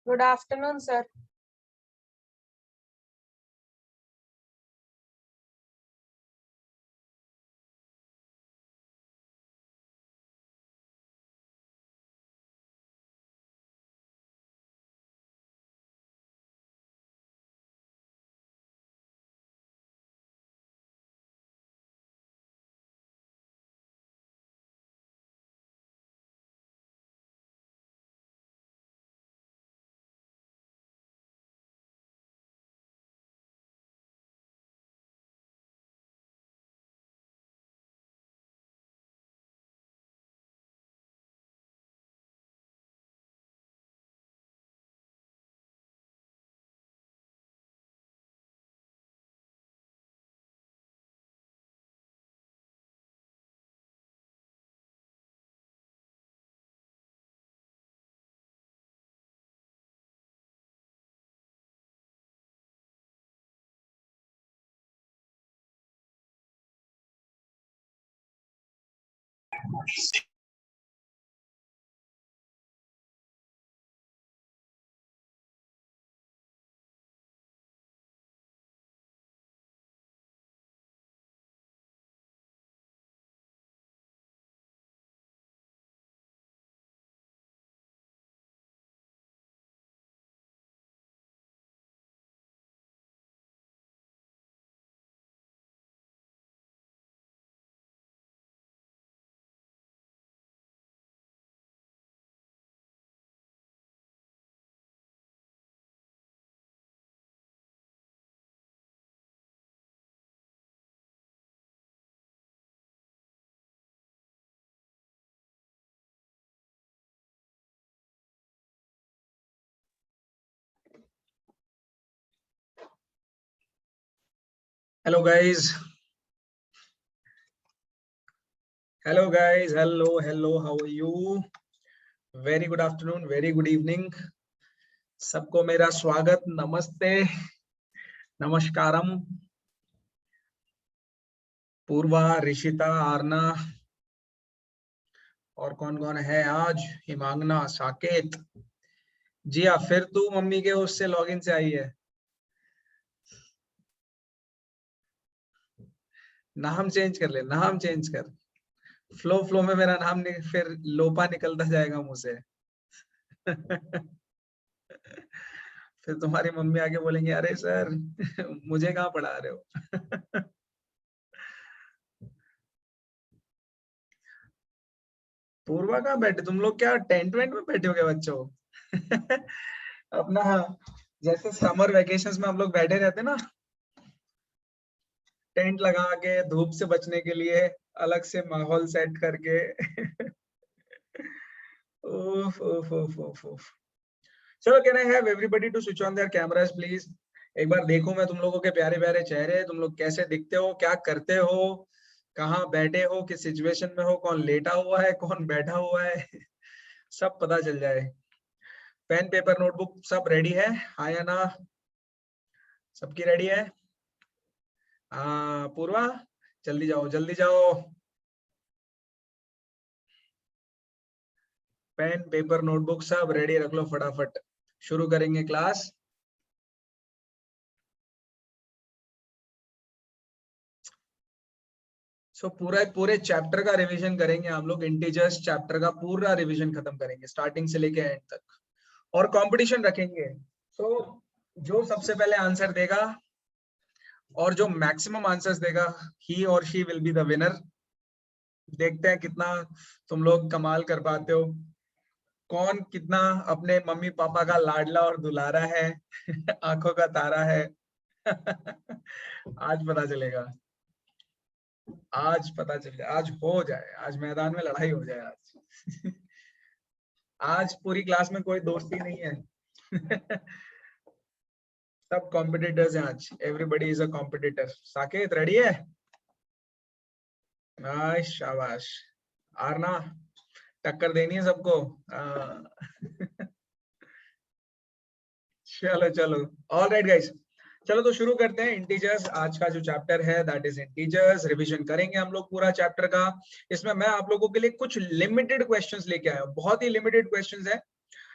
Good afternoon, sir. Hello guys. Hello guys. Hello. How are you? Very good afternoon. Very good evening. सबको मेरा स्वागत, नमस्ते, नमस्कारम। पूर्वा, ऋषिता, आरना और कौन कौन है आज? हिमांगना, साकेत। जी हाँ, फिर तू मम्मी के उससे लॉगिन से आई है। नाम चेंज कर ले, नाम चेंज कर। फ्लो में मेरा नाम फिर लोपा निकलता जाएगा मुंह से। फिर तुम्हारी मम्मी आके बोलेंगे, अरे सर मुझे कहाँ पढ़ा रहे हो। पूर्वा कहाँ बैठे तुम लोग? क्या टेंट वेंट में बैठे हो क्या बच्चों? अपना जैसे समर वेकेशंस में हम लोग बैठे रहते ना, टेंट लगा के धूप से बचने के लिए अलग से माहौल सेट करके। उफ, उफ, उफ, उफ, उफ। चलो, can I have everybody to switch on their cameras please? एक बार देखो मैं तुम लोगों के प्यारे प्यारे चेहरे, तुम लोग कैसे दिखते हो, क्या करते हो, कहाँ बैठे हो, किस सिचुएशन में हो, कौन लेटा हुआ है, कौन बैठा हुआ है। सब पता चल जाए। पेन पेपर नोटबुक सब रेडी है? हाँ या ना? सबकी रेडी है? हाँ पूर्वा, जल्दी जाओ, जल्दी जाओ। पेन पेपर नोटबुक सब रेडी रख लो, फटाफट शुरू करेंगे क्लास। पूरे चैप्टर का रिवीजन करेंगे हम लोग। इंटीजर्स चैप्टर का पूरा रिवीजन खत्म करेंगे स्टार्टिंग से लेके एंड तक, और कंपटीशन रखेंगे। सो जो सबसे पहले आंसर देगा और जो मैक्सिमम आंसर्स देगा, ही और she will be the winner. देखते हैं कितना तुम लोग कमाल कर पाते हो, कौन कितना अपने मम्मी पापा का लाडला और दुलारा है। आंखों का तारा है। आज पता चलेगा, आज पता चल जाए, आज हो जाए, आज मैदान में लड़ाई हो जाए आज। आज पूरी क्लास में कोई दोस्ती नहीं है। सब कॉम्पिटिटर्स हैं आज। Everybody is a competitor. Saket ready है? शाबाश। आरना, टक्कर देनी है सबको। चलो चलो, ऑल राइट गाइस, चलो तो शुरू करते हैं। इंटीजर्स आज का जो चैप्टर है दैट इज इंटीजर्स। रिवीजन करेंगे हम लोग पूरा चैप्टर का। इसमें मैं आप लोगों के लिए कुछ लिमिटेड क्वेश्चंस लेके आया हूं, बहुत ही लिमिटेड क्वेश्चंस है।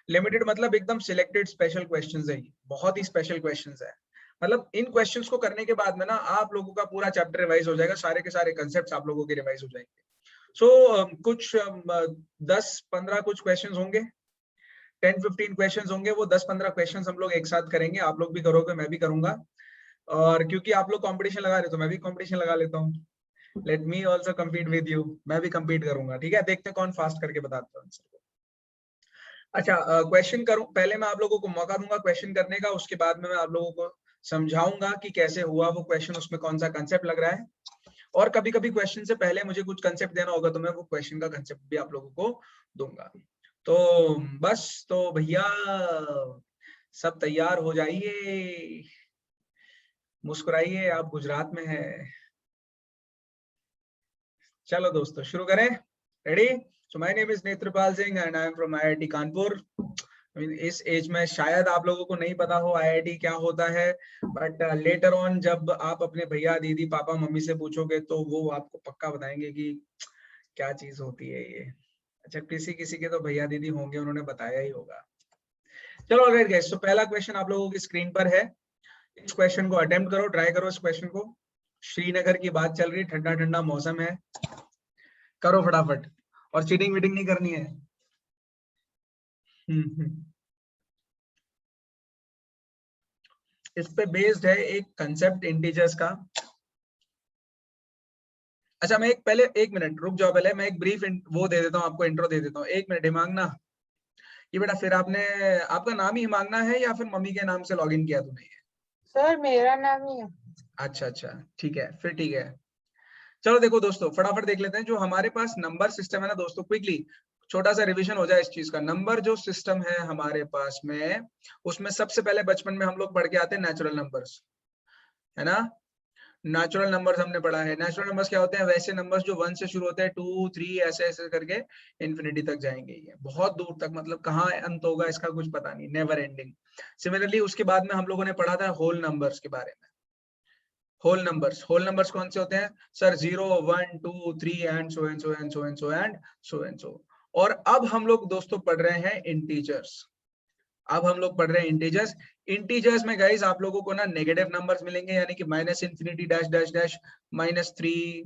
लिमिटेड मतलब एकदम सिलेक्टेड स्पेशल क्वेश्चंस है, बहुत ही स्पेशल क्वेश्चंस है। मतलब इन क्वेश्चंस को करने के बाद में ना आप लोगों का पूरा चैप्टर रिवाइज हो जाएगा, सारे के सारे कंसेप्ट आप लोगों के रिवाइज हो जाएंगे। सो कुछ 10-15 कुछ क्वेश्चंस होंगे, 10-15 क्वेश्चंस होंगे, वो 10-15 क्वेश्चंस हम लोग एक साथ करेंगे, आप लोग भी करोगे, मैं भी करूंगा। और क्योंकि आप लोग कंपटीशन लगा रहे हो तो मैं भी कंपटीशन लगा लेता हूँ। Let me also compete with you, मैं भी कम्पीट करूंगा, ठीक है, देखते हैं कौन फास्ट करके बताता है आंसर को। अच्छा, क्वेश्चन करूं, पहले मैं आप लोगों को मौका दूंगा क्वेश्चन करने का, उसके बाद में मैं आप लोगों को समझाऊंगा कि कैसे हुआ वो क्वेश्चन, उसमें कौन सा कंसेप्ट लग रहा है। और कभी कभी क्वेश्चन से पहले मुझे कुछ कंसेप्ट देना होगा तो मैं वो क्वेश्चन का कंसेप्ट भी आप लोगों को दूंगा। तो बस, तो भैया सब तैयार हो जाइए, मुस्कुराइए, आप गुजरात में है। चलो दोस्तों शुरू करें, ready? So my name is Netrapal Singh and I am from IIT Kanpur. इस एज में शायद आप लोगों को नहीं पता हो आईआईटी क्या होता है, बट लेटर ऑन जब आप अपने भैया दीदी पापा मम्मी से पूछोगे तो वो आपको पक्का बताएंगे कि क्या चीज होती है ये। अच्छा, किसी किसी के तो भैया दीदी होंगे, उन्होंने बताया ही होगा। चलो ऑलराइट गाइस, तो पहला क्वेश्चन आप लोगों की स्क्रीन पर है, इस क्वेश्चन को अटेम्प्ट करो, ट्राई करो इस क्वेश्चन को। श्रीनगर की बात चल रही, ठंडा ठंडा मौसम है, करो फटाफट, और चीटिंग वीटिंग नहीं करनी है। हम्म। इस पे बेस्ड है एक कंसेप्ट इंटीजर्स का। अच्छा, मैं एक पहले, एक मिनट रुक जाओ, पहले मैं एक ब्रीफ वो दे देता हूँ आपको, इंट्रो दे देता हूँ। एक मिनट हिमांगना, ये बेटा फिर आपने, आपका नाम ही हिमांगना है या फिर मम्मी के नाम से लॉगिन किया तूने ये? सर मेरा नाम ही है। अच्छा अच्छा, ठीक है फिर, ठीक है। चलो देखो दोस्तों, फटाफट देख लेते हैं जो हमारे पास नंबर सिस्टम है ना दोस्तों, क्विकली छोटा सा रिवीजन हो जाए इस चीज का। नंबर जो सिस्टम है हमारे पास में, उसमें सबसे पहले बचपन में हम लोग पढ़ के आते हैं नेचुरल नंबर्स, है ना? नेचुरल नंबर्स हमने पढ़ा है। नेचुरल नंबर्स क्या होते हैं? वैसे नंबर्स जो 1 से शुरू होते हैं, 2 3 ऐसे ऐसे करके इन्फिनिटी तक जाएंगे, ये बहुत दूर तक, मतलब कहाँ अंत होगा इसका कुछ पता नहीं, नेवर एंडिंग। सिमिलरली उसके बाद में हम लोगों ने पढ़ा था होल नंबर्स के बारे में। होल नंबर्स, होल नंबर्स कौन से होते हैं sir? 0 1 2 3 and so and so and so and so and so and so. और अब हम लोग दोस्तों पढ़ रहे हैं इंटीजर्स। अब हम लोग पढ़ रहे हैं इंटीजर्स। इंटीजर्स में गाइस आप लोगों को ना नेगेटिव नंबर्स मिलेंगे, यानी कि minus infinity dash dash dash, -3,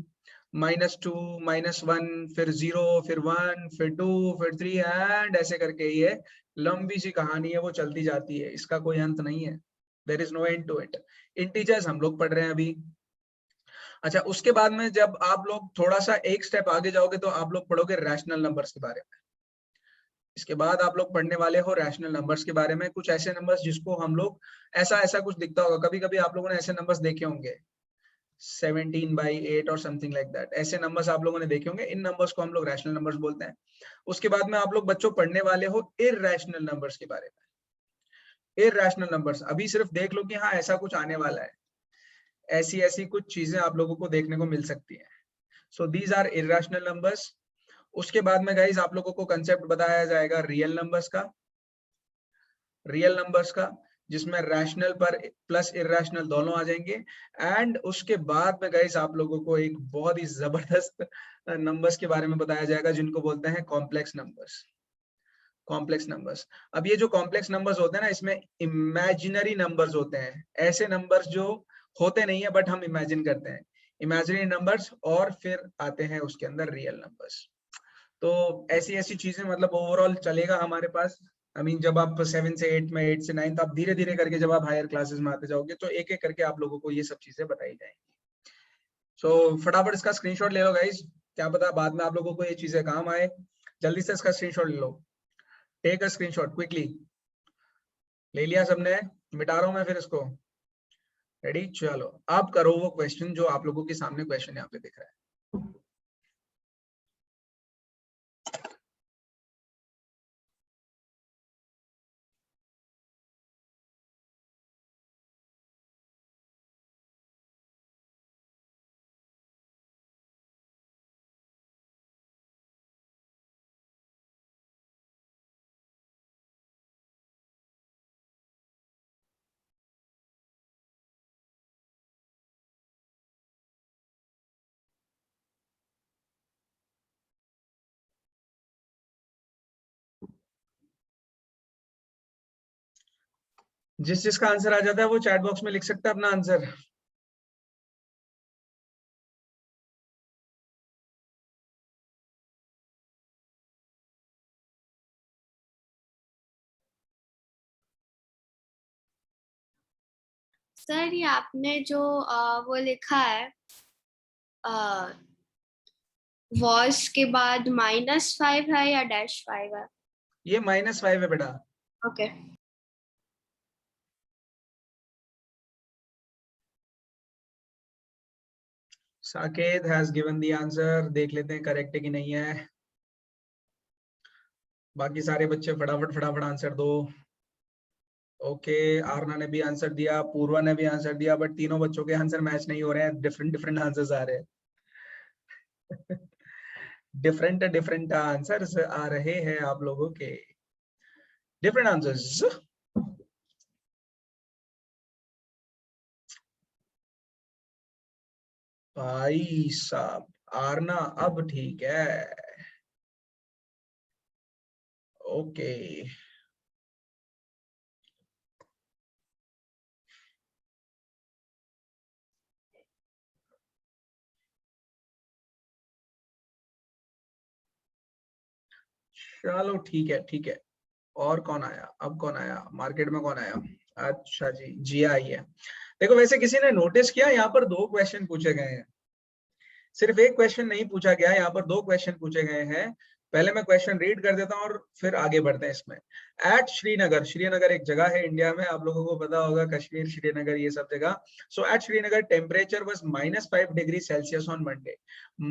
-2, -1, फिर 0, फिर 1, फिर 2, फिर 3 एंड ऐसे करके ये लंबी सी कहानी है, वो चलती जाती है, इसका कोई अंत नहीं है। There is no end to it. Integers हम लोग पढ़ रहे हैं अभी। अच्छा, उसके बाद में जब आप लोग थोड़ा सा एक स्टेप आगे जाओगे तो आप लोग पढ़ोगे रैशनल नंबर्स के बारे में। इसके बाद आप लोग पढ़ने वाले हो रैशनल नंबर्स के बारे में, कुछ ऐसे नंबर्स जिसको हम लोग ऐसा ऐसा कुछ दिखता होगा, कभी कभी आप लोगों ने ऐसे नंबर्स देखे होंगे 17/8 और समथिंग लाइक दैट, ऐसे नंबर्स आप लोगों ने देखे होंगे। इन नंबर्स को हम लोग रैशनल नंबर्स बोलते हैं। उसके बाद में आप लोग बच्चों पढ़ने वाले हो इरैशनल नंबर्स के बारे में। इरैशनल नंबर्स अभी सिर्फ देख लो कि हाँ ऐसा कुछ आने वाला है, ऐसी ऐसी कुछ चीजें आप लोगों को देखने को मिल सकती है। So these are irrational numbers. उसके बाद में गाइस आप लोगों को कंसेप्ट बताया जाएगा रियल नंबर्स का, रियल नंबर्स का, जिसमें रैशनल पर प्लस इरैशनल दोनों आ जाएंगे। एंड उसके बाद में गाइस आप लोगों को एक बहुत ही जबरदस्त नंबर्स के बारे में बताया जाएगा जिनको बोलते हैं कॉम्प्लेक्स नंबर्स। कॉम्प्लेक्स नंबर्स, अब ये जो कॉम्प्लेक्स नंबर्स होते हैं ना, इसमें इमेजिनरी नंबर्स होते हैं, ऐसे नंबर्स जो होते नहीं है बट हम इमेजिन करते हैं, इमेजिनरी नंबर्स। और फिर आते हैं उसके अंदर रियल नंबर्स। तो ऐसी ऐसी चीजें, मतलब ओवरऑल चलेगा हमारे पास। आई मीन जब आप 7 से 8 में, 8 से 9, तो आप धीरे धीरे करके जब आप हायर क्लासेस में आते जाओगे तो एक एक करके आप लोगों को ये सब चीजें बताई जाएंगी। सो फटाफट इसका स्क्रीनशॉट ले लो गाइस, क्या पता बाद में आप लोगों को ये चीजें काम आए। जल्दी से इसका स्क्रीनशॉट ले लो, टेक अ स्क्रीनशॉट क्विकली। ले लिया सबने? मिटा रहा हूं मैं फिर इसको। रेडी, चलो अब करो वो क्वेश्चन जो आप लोगों के सामने क्वेश्चन यहाँ पे दिख रहा है। जिसका आंसर आ जाता है वो चैट बॉक्स में लिख सकता है अपना आंसर। सर ये आपने जो वो लिखा है वॉस के बाद -5 है या -5 है? ये -5 है बेटा। Okay. Saket has given the answer, देख लेते हैं करेक्ट है कि नहीं है। बाकी सारे बच्चे फटाफट फटाफट आंसर दो। ओके, आरना ने भी आंसर दिया, पूर्वा ने भी आंसर दिया, बट तीनों बच्चों के आंसर मैच नहीं हो रहे हैं, डिफरेंट डिफरेंट आंसर्स आ रहे हैं। डिफरेंट डिफरेंट आंसर्स आ रहे हैं आप लोगों के, डिफरेंट आंसर्स। भाई साहब, आरना अब ठीक है। ओके, चलो ठीक है ठीक है। और कौन आया, अब कौन आया, मार्केट में कौन आया? अच्छा जी, जिया आई है। देखो वैसे किसी ने नोटिस किया यहाँ पर 2 क्वेश्चन पूछे गए हैं, सिर्फ एक क्वेश्चन नहीं पूछा गया, यहाँ पर 2 क्वेश्चन पूछे गए हैं। पहले मैं क्वेश्चन रीड कर देता हूँ और फिर आगे बढ़ते हैं इसमें। एट श्रीनगर, श्रीनगर एक जगह है इंडिया में, आप लोगों को पता होगा, कश्मीर, श्रीनगर, ये सब जगह। So at Srinagar temperature was -5 degree Celsius on Monday.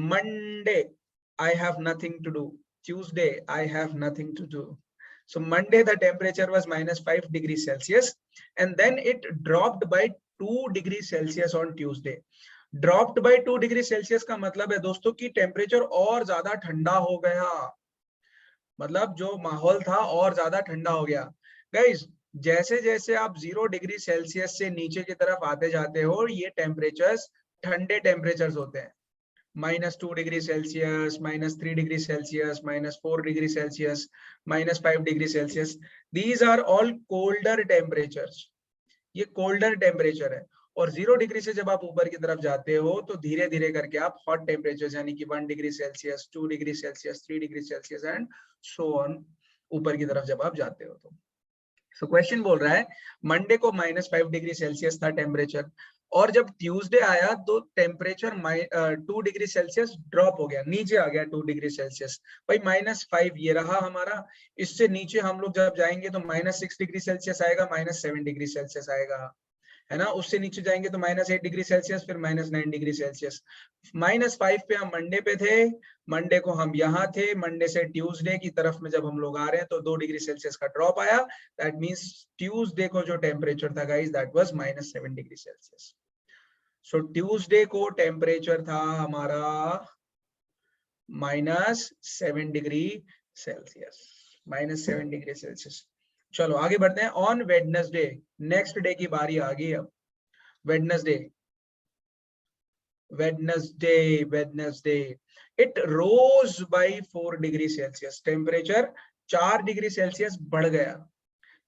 Monday I have nothing to do, Tuesday I have nothing to do. So Monday the temperature was -5 degrees Celsius and then it dropped by 2 degrees Celsius on Tuesday. Dropped by 2 degree Celsius का मतलब है दोस्तों कि temperature और ज्यादा ठंडा हो गया, मतलब जो माहौल था और ज्यादा ठंडा हो गया। गाइस, जैसे जैसे आप 0 डिग्री सेल्सियस से नीचे की तरफ आते जाते हो, ये टेम्परेचर्स ठंडे टेम्परेचर्स होते हैं। -2 degree Celsius, -3 degree Celsius, -4 degree Celsius, -5 degree Celsius, these are all colder temperatures. ये कोल्डर टेम्परेचर है। और 0 डिग्री से जब आप ऊपर की तरफ जाते हो तो धीरे धीरे करके आप हॉट टेम्परेचर यानी कि 1 degree Celsius, 2 degree Celsius, 3 degree Celsius and so on, ऊपर की तरफ जब आप जाते हो तो। सो क्वेश्चन बोल रहा है मंडे को -5 डिग्री सेल्सियस था टेम्परेचर, और जब ट्यूसडे आया तो टेम्परेचर 2 डिग्री सेल्सियस ड्रॉप हो गया, नीचे आ गया 2 डिग्री सेल्सियस। भाई -5 ये रहा हमारा, इससे नीचे हम लोग जब जाएंगे तो -6 डिग्री सेल्सियस आएगा, -7 डिग्री सेल्सियस आएगा, है ना। उससे नीचे जाएंगे तो -8 डिग्री सेल्सियस, फिर -9 डिग्री सेल्सियस। -5 पे हम मंडे पे थे, मंडे को हम यहाँ थे, मंडे से ट्यूसडे की तरफ में जब हम लोग आ रहे हैं तो 2 डिग्री सेल्सियस का ड्रॉप आया। दैट मींस ट्यूसडे को जो टेम्परेचर था guys, that was -7 degree Celsius. So Tuesday को टेम्परेचर था हमारा -7 डिग्री सेल्सियस, -7 डिग्री सेल्सियस। चलो आगे बढ़ते हैं। ऑन वेडनेसडे, नेक्स्ट डे की बारी आ गई अब। Wednesday, it rose by 4 degree Celsius, temperature 4 degree Celsius बढ़ गया,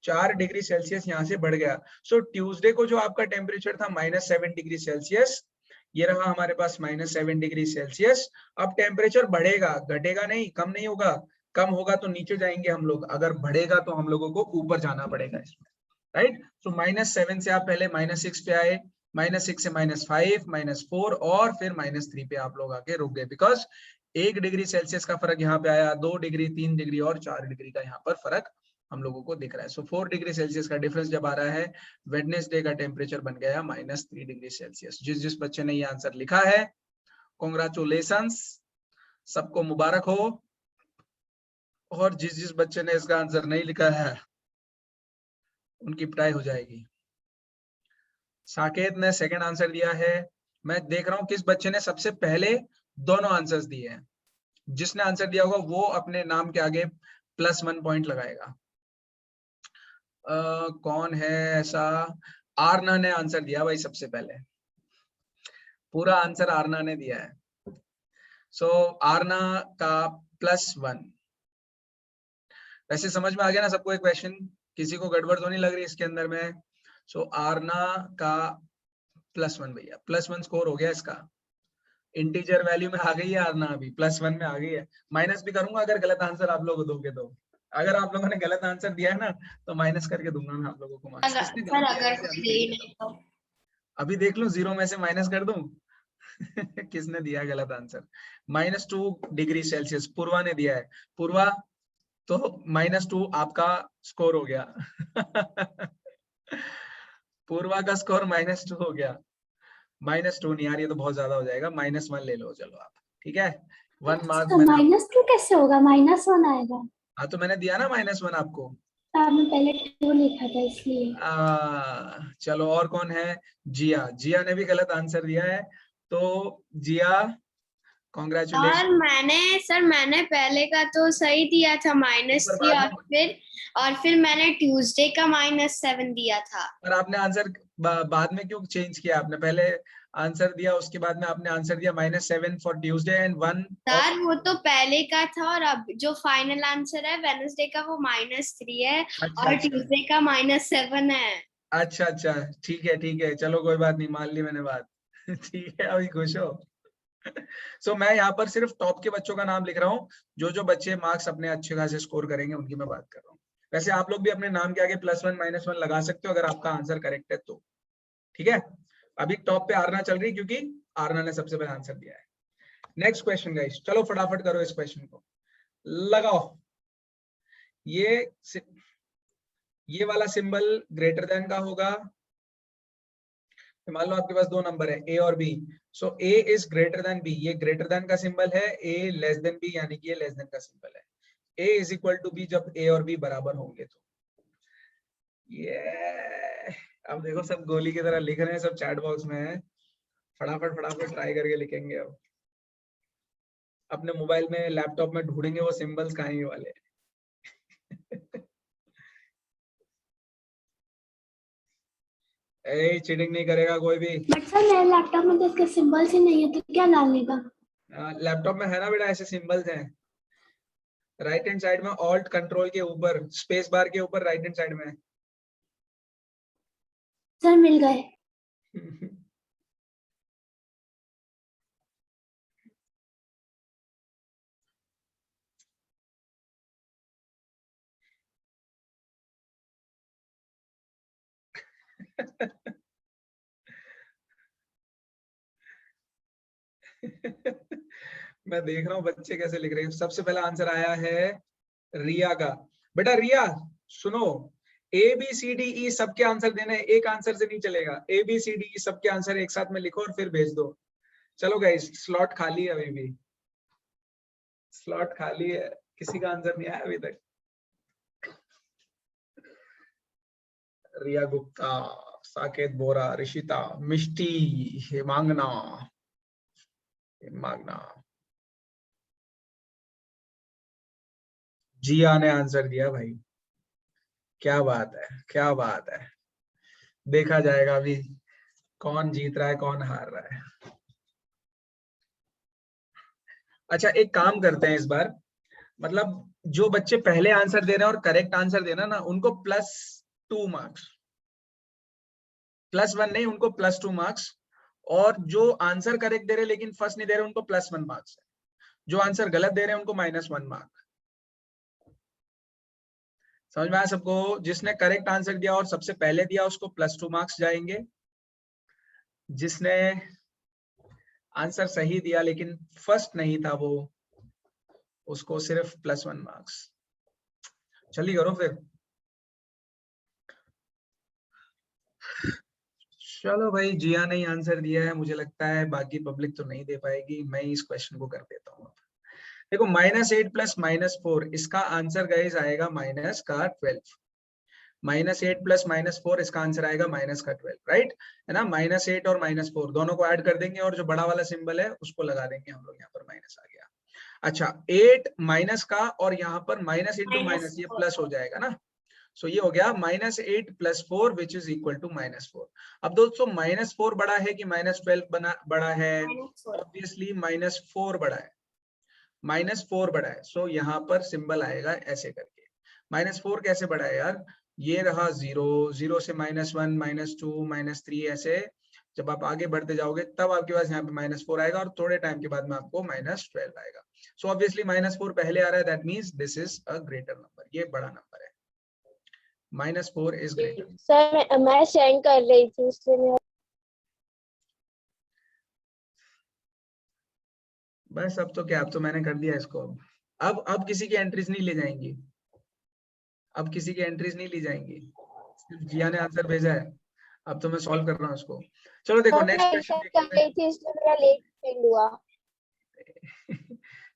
4 डिग्री सेल्सियस यहाँ से बढ़ गया। सो ट्यूसडे को जो आपका टेम्परेचर था -7 डिग्री सेल्सियस, ये रहा हमारे पास -7 डिग्री सेल्सियस। अब टेम्परेचर बढ़ेगा, घटेगा नहीं, कम नहीं होगा, कम होगा तो नीचे जाएंगे हम लोग, अगर बढ़ेगा तो हम लोगों को ऊपर जाना पड़ेगा इसमें, राइट। सो -7 से आप पहले -6 पे आए, -6 से -5, -4 और फिर -3 पे आप लोग आके रुक गए, बिकॉज 1 डिग्री सेल्सियस का फर्क यहाँ पे आया, 2 डिग्री, 3 डिग्री और 4 डिग्री का यहाँ पर फर्क हम लोगों को दिख रहा है। सो 4 डिग्री सेल्सियस का डिफरेंस जब आ रहा है, वेडनेसडे का टेम्परेचर बन गया -3 डिग्री सेल्सियस। जिस जिस बच्चे ने ये आंसर लिखा है, कॉन्ग्रेचुलेशंस, सबको मुबारक हो। और जिस जिस बच्चे ने इसका आंसर नहीं लिखा है, उनकी पिटाई हो जाएगी। साकेत ने सेकंड आंसर दिया है। मैं देख रहा हूं किस बच्चे ने सबसे पहले दोनों आंसर्स दिए हैं। जिसने आंसर दिया होगा वो अपने नाम के आगे +1 पॉइंट लगाएगा। कौन है ऐसा? आरना ने आंसर दिया भाई सबसे पहले, पूरा आंसर आरना ने दिया है। सो आरना का +1। वैसे समझ में आ गया ना सबको एक क्वेश्चन? किसी को गड़बड़ तो नहीं लग रही इसके अंदर में? सो आरना का +1 भैया, +1 स्कोर हो गया इसका। इंटीजर वैल्यू में आ गई है आरना, अभी +1 में आ गई है। माइनस भी करूंगा अगर गलत आंसर आप लोग दोगे तो। अगर आप लोगों ने गलत आंसर दिया है ना तो माइनस करके दूंगा मैं आप लोगों को मार्क्स। किसने सर गलत दिया है अगर वैसे कुछ अभी दे देख ही लेता नहीं हूं। तो अभी देख लो 0 में से माइनस कर दूं। किसने दिया गलत आंसर? -2 डिग्री सेल्सियस पूर्वा ने दिया है। पूर्वा, तो -2 आपका स्कोर हो गया। पूर्वा का स्कोर -2 हो गया। -2 नहीं यार, ये तो बहुत ज्यादा हो जाएगा, -1 ले लो चलो आप, ठीक है। 1 मार्क मैंने -2 कैसे होगा? -1 आएगा। हाँ तो मैंने दिया ना -1 आपको। आपने पहले 2 लिखा था इसलिए। चलो और कौन है? जिया, जिया ने भी गलत आंसर दिया है। तो जिया कॉन्ग्रेचुलेशन। सर मैंने पहले का तो सही दिया था -3 और फिर मैंने ट्यूसडे का -7 दिया था। पर आपने आंसर बाद में क्यों चेंज किया? आपने पहले आंसर दिया, उसके बाद में आपने आंसर दिया -7 फॉर ट्यूसडे एंड 1 सर वो तो पहले का था और अब जो फाइनल आंसर है वेडनेसडे का वो -3 है अच्छा और अच्छा ट्यूसडे का -7 है। अच्छा अच्छा, ठीक है चलो कोई बात नहीं, मान ली मैंने बात। ठीक है, अभी खुश हो? सो मैं यहाँ पर सिर्फ टॉप के बच्चों का नाम लिख रहा हूँ। जो जो बच्चे मार्क्स अपने अच्छे खासे स्कोर करेंगे उनकी मैं बात कर रहा हूँ। वैसे आप लोग भी अपने नाम के आगे +1 -1 लगा सकते हो अगर आपका आंसर करेक्ट है तो, ठीक है। अभी टॉप पे आरना चल रही क्योंकि आरना ने सबसे पहले आंसर दिया है। नेक्स्ट क्वेश्चन गाइस, चलो फटाफट करो इस क्वेश्चन को, लगाओ। ये वाला सिंबल ग्रेटर देन का होगा। मान लो आपके पास 2 नंबर है ए और b, so a is greater than b, ये ग्रेटर देन का सिंबल है, ए लेस देन बी यानी कि ये लेस देन का सिंबल है। ए इज इक्वल टू बी जब ए और बी बराबर होंगे तो। ये अब देखो सब गोली की तरह लिख रहे हैं, सब चैट बॉक्स में है। फटाफट फटाफट ट्राई करके लिखेंगे। अब अपने मोबाइल में लैपटॉप में ढूंढेंगे वो सिंबल्स कहाँ ये वाले। ए चीटिंग नहीं करेगा कोई भी। बट सर मेरे लैपटॉप में तो इसके सिंबल्स ही नहीं है, तो क्या डालने का? लैपटॉप में है ना बेटा, ऐसे सिंबल्स हैं राइट हैंड साइड में, ऑल्ट कंट्रोल के ऊपर, स्पेस बार के ऊपर राइट हैंड साइड में। सर मिल गए। मैं देख रहा हूँ बच्चे कैसे लिख रहे हैं। सबसे पहला आंसर आया है रिया का। बेटा रिया सुनो, ए बी सी डी ई सबके आंसर देने, एक आंसर से नहीं चलेगा। ए बी सी डी ई सबके आंसर एक साथ में लिखो और फिर भेज दो। चलो गाइस, स्लॉट खाली है, अभी भी स्लॉट खाली है, किसी का आंसर नहीं आया अभी तक। रिया गुप्ता, साकेत बोरा, ऋषिता, मिष्टी, हेमांगना, जिया ने आंसर दिया भाई। क्या बात है, क्या बात है। देखा जाएगा अभी कौन जीत रहा है कौन हार रहा है। अच्छा एक काम करते हैं इस बार, मतलब जो बच्चे पहले आंसर दे रहे हैं और करेक्ट आंसर देना ना, उनको +2 मार्क्स, +1 नहीं, उनको +2 मार्क्स। और जो आंसर करेक्ट दे रहे लेकिन फर्स्ट नहीं दे रहे उनको +1 मार्क्स। जो आंसर गलत दे रहे हैं उनको -1 मार्क। समझ में आया सबको? जिसने करेक्ट आंसर दिया और सबसे पहले दिया उसको +2 मार्क्स जाएंगे। जिसने आंसर सही दिया लेकिन फर्स्ट नहीं था वो, उसको सिर्फ +1 मार्क्स। चलिए करो फिर। चलो भाई, जिया ने आंसर दिया है, मुझे लगता है बाकी पब्लिक तो नहीं दे पाएगी, मैं इस क्वेश्चन को कर देता हूँ। देखो -8 + -4, इसका आंसर गाइस आएगा माइनस का 12। -8 + -4 इसका आंसर आएगा माइनस का 12, राइट है ना। -8 और -4 दोनों को ऐड कर देंगे और जो बड़ा वाला सिंबल है उसको लगा देंगे हम लोग, यहाँ पर माइनस आ गया। अच्छा 8 माइनस का और यहाँ पर माइनस इंटू माइनस, ये प्लस हो जाएगा ना। सो ये हो गया -8 + 4 विच इज इक्वल टू -4। अब दोस्तों -4 बड़ा है कि -12 बड़ा है? ऑब्वियसली -4 बड़ा है, -4 बड़ा है। सो यहाँ पर सिंबल आएगा ऐसे करके। -4 कैसे बड़ा है यार? ये रहा 0, 0 से -1, -2, -3, ऐसे जब आप आगे बढ़ते जाओगे तब आपके पास यहाँ पे -4 आएगा और थोड़े टाइम के बाद में आपको -12 आएगा। सो ऑब्वियसली -4 पहले आ रहा है, that means this is a greater number, ये बड़ा नंबर है, -4 इज ग्रेटर। सर मैं सेंड कर रही थी इसलिए बस अब तो क्या, अब तो मैंने कर दिया इसको। अब किसी की एंट्रीज नहीं ले जाएंगी, अब किसी की एंट्रीज नहीं ली जाएंगी, सिर्फ जिया ने आंसर भेजा है, अब तो मैं सॉल्व कर रहा हूँ उसको। चलो देखो नेक्स्ट क्वेश्चन कर रही थी इसलिए मेरा लेट सेंड हुआ।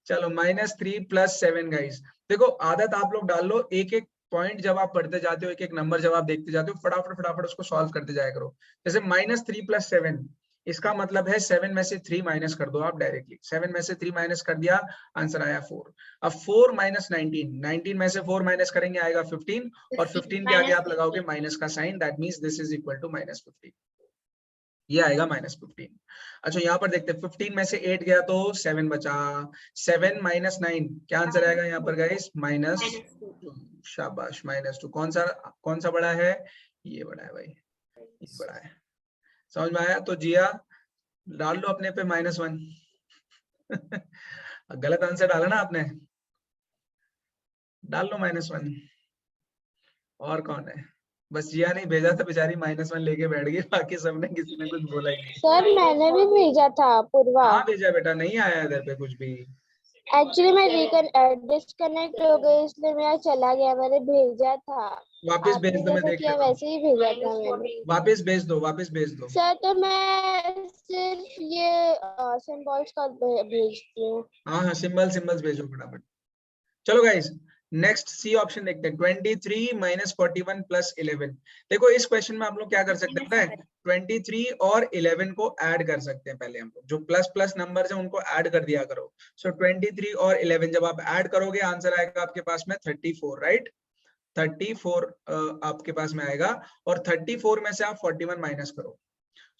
चलो -3 + 7 गाइस, देखो आदत आप लोग डाल लो, एक एक पॉइंट जब आप पढ़ते जाते हो, एक एक नंबर जब आप देखते जाते हो, फटाफट फटाफट उसको सॉल्व करते जाया करो। जैसे -3 + 7, इसका मतलब है 7 में से 3 माइनस कर दो आप डायरेक्टली, 7 में से 3 माइनस कर दिया, आंसर आया 4। अब 4 - 19, 19 में से 4 माइनस करेंगे आएगा 15, और 15 के आगे आप लगाओगे माइनस का sign, that means this is equal to -15, ये आएगा -15। अच्छा यहाँ पर देखते हैं, 15 में से 8 गया तो 7 बचा, 7 - 9 क्या आंसर आएगा यहाँ पर गाइस, -2, शाबाश, -2। कौन सा बड़ा है, ये बड़ा है भाई, ये बड़ा है, समझ में आया? तो जिया डाल लो अपने पे -1 गलत आंसर डाला ना आपने, डाल लो -1। और कौन है, बस जिया नहीं भेजा था बेचारी, -1 लेके बैठ गई, बाकी सबने किसी ने कुछ बोला ही नहीं। सर मैंने भी भेजा था पूर्वा। हाँ भेजा बेटा, नहीं आया इधर पे कुछ भी। एक्चुअली मैं डिस्कनेक्ट हो गई इसलिए मेरा चला गया, मैंने भेजा था। वापस भेज आपने दो, मैं जैसे देख किया लेता हूँ। वैसे ही भेजा था मैंने। वापस भेज दो, वापस भेज दो। सर तो मैं सिर्फ ये सिंबल्स का भेजती हूँ। हाँ सिंबल्स भेजो फटाफट। चलो गाइस नेक्स्ट सी ऑप्शन देखते हैं, 23 - 41 + 11। देखो इस क्वेश्चन में आप लोग क्या कर सकते हैं पता है, 23 और 11 को ऐड कर सकते हैं। पहले हम लोग जो प्लस नंबर है उनको ऐड कर दिया करो। सो 23 और 11 जब आप ऐड करोगे आंसर आएगा आपके पास में 34, राइट? 34 आपके पास में आएगा, और 34 में से आप 41 माइनस करो।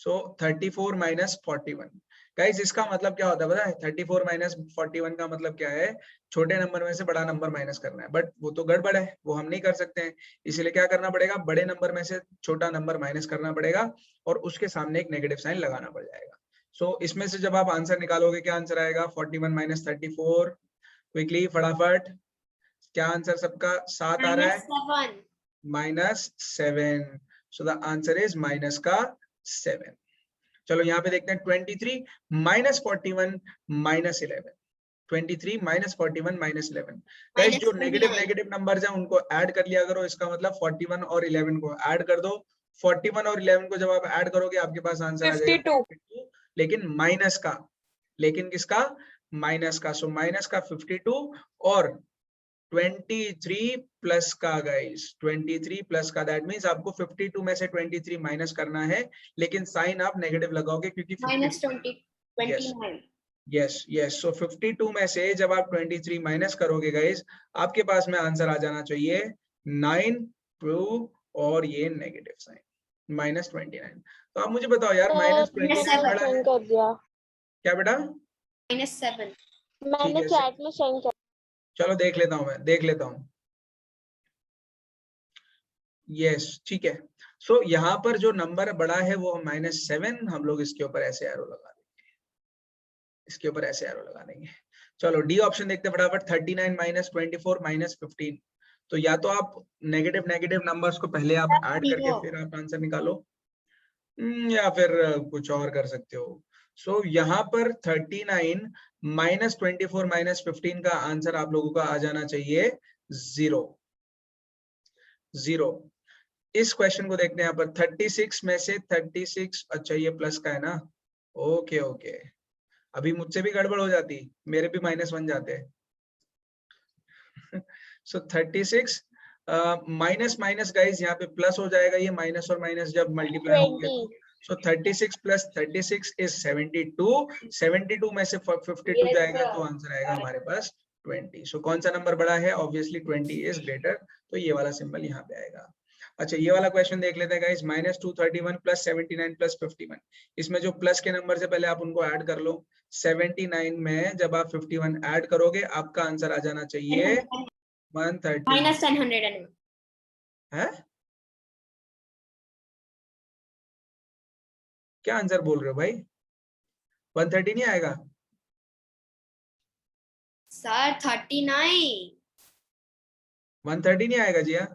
सो 34 - 41 गाइस, इसका मतलब क्या होता है पता है? 34 - 41 का मतलब क्या है, छोटे नंबर में से बड़ा नंबर माइनस करना है, बट वो तो गड़बड़ है, वो हम नहीं कर सकते हैं। इसलिए क्या करना पड़ेगा, बड़े नंबर में से छोटा नंबर माइनस करना पड़ेगा और उसके सामने एक नेगेटिव साइन लगाना पड़ जाएगा। सो इसमें से जब आप आंसर निकालोगे क्या आंसर आएगा, 41 - 34। क्विकली फटाफट, क्या आंसर सबका 7 आ रहा है, -7। So the answer is -7। चलो यहाँ पे देखते हैं 23 - 41 - 11। 23 - 41 - 11 गाइस, जो नेगेटिव नंबर्स हैं उनको ऐड कर लिया करो। इसका मतलब 41 और 11 को ऐड कर दो। 41 और 11 को जब आप ऐड करोगे आपके पास आंसर आ जाएगा 52, लेकिन माइनस का, लेकिन किसका, माइनस का। सो माइनस का 52 और 23 प्लस का गाइस, 23 प्लस का, दैट मींस आपको 52 में से 23 माइनस करना है, लेकिन साइन आप नेगेटिव लगाओगे क्योंकि यस। सो 52 में से जब आप 23 माइनस करोगे गाइस, आपके पास में आंसर आ जाना चाहिए 9, 2 और ये नेगेटिव साइन -29। तो आप मुझे बताओ यार, -29 बड़ा है कर दिया क्या बेटा? -7 मैंने है, चैट में सेंड कर। चलो देख लेता हूँ, मैं देख लेता हूँ। यस ठीक है। सो यहाँ पर जो नंबर बड़ा है वो -7, हम लोग इसके ऊपर ऐसे एरो लगा देंगे, इसके ऊपर ऐसे एरो लगा देंगे। चलो डी ऑप्शन देखते हैं फटाफट, 39 - 24 - 15। तो या तो आप नेगेटिव नंबर्स को पहले आप ऐड करके फिर आप आंसर निकालो, या फिर कुछ और कर सकते हो। सो यहाँ पर 39 - 24 - 15 का आंसर आप लोगों का आ जाना चाहिए 0। इस क्वेश्चन को देखते हैं यहाँ पर, 36 में से 36, अच्छा ये प्लस का है ना, ओके ओके। अभी मुझसे भी गड़बड़ हो जाती, मेरे भी -1 जाते। सो 36 माइनस माइनस गाइस, यहाँ पे प्लस हो जाएगा, ये माइनस और माइनस जब मल्टीप्लाई होंगे। सो 36 + 36 इज 72। 72 में से 52 जाएगा तो आंसर आएगा हमारे पास 20। सो कौन सा नंबर बड़ा है, ऑब्वियसली 20 इज ग्रेटर, तो ये वाला सिंबल यहाँ पे आएगा। अच्छा ये वाला क्वेश्चन देख लेते हैं गाइस, -231 + 79 + 51। इसमें जो प्लस के नंबर से पहले आप उनको ऐड कर लो। 79 में जब आप 51 ऐड करोगे आपका आंसर आ जाना चाहिए 130 -101 है क्या आंसर बोल रहे हो भाई? 130 नहीं आएगा? सर 39 130 नहीं आएगा जिया?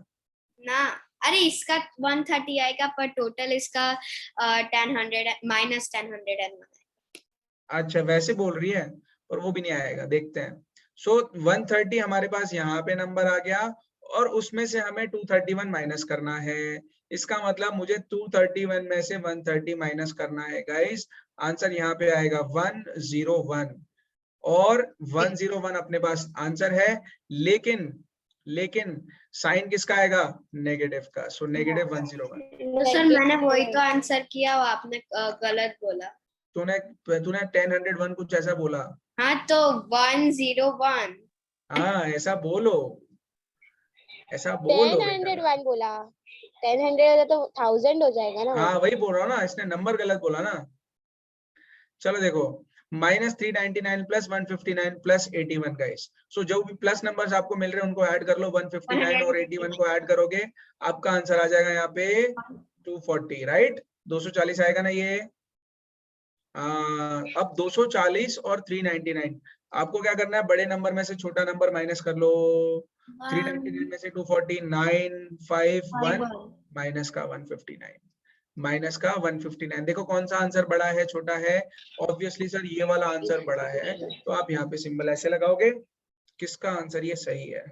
ना, अरे इसका 130 आएगा पर टोटल इसका 1000 माइनस 1001। अच्छा वैसे बोल रही है, पर वो भी नहीं आएगा, देखते हैं। सो 130 हमारे पास यहाँ पे नंबर आ गया और उसमें से हमें 231 माइनस करना है। इसका मतलब मुझे 231 में से 130 माइनस करना है गाइस। आंसर यहाँ पे आएगा 101 और 101 अपने पास आंसर है, लेकिन साइन किसका आएगा? नेगेटिव का। So negative 101। तो सर मैंने वही तो आंसर किया, वो आपने गलत बोला। तूने 1001 कुछ ऐसा बोला। हाँ तो 101। हाँ ऐसा बोलो, ऐसा बोलो बेटा। 1001 बोला, 1000 होता तो 1000 हो जाएगा ना। हाँ वही बोल रहा हूँ ना, इसने नंबर गलत बोला ना। चलो देखो, -399 प्लस 159 प्लस 81 गाइस। सो जो भी प्लस नंबर्स आपको मिल रहे हैं उनको ऐड कर लो, 159 और 81 को ऐड करोगे, आपका आंसर आ जाएगा यहाँ पे 240, राइट? 240 आएगा ना ये। अब 240 और 399 आपको क्या करना है? बड़े नंबर में से छोटा नंबर माइनस कर लो। 399 में से 240, 951 माइनस का 159, माइनस का 159। देखो कौन सा आंसर बड़ा है छोटा है? ऑब्वियसली सर ये वाला आंसर बड़ा है, तो आप यहाँ पे सिंबल ऐसे लगाओगे। किसका आंसर ये सही है?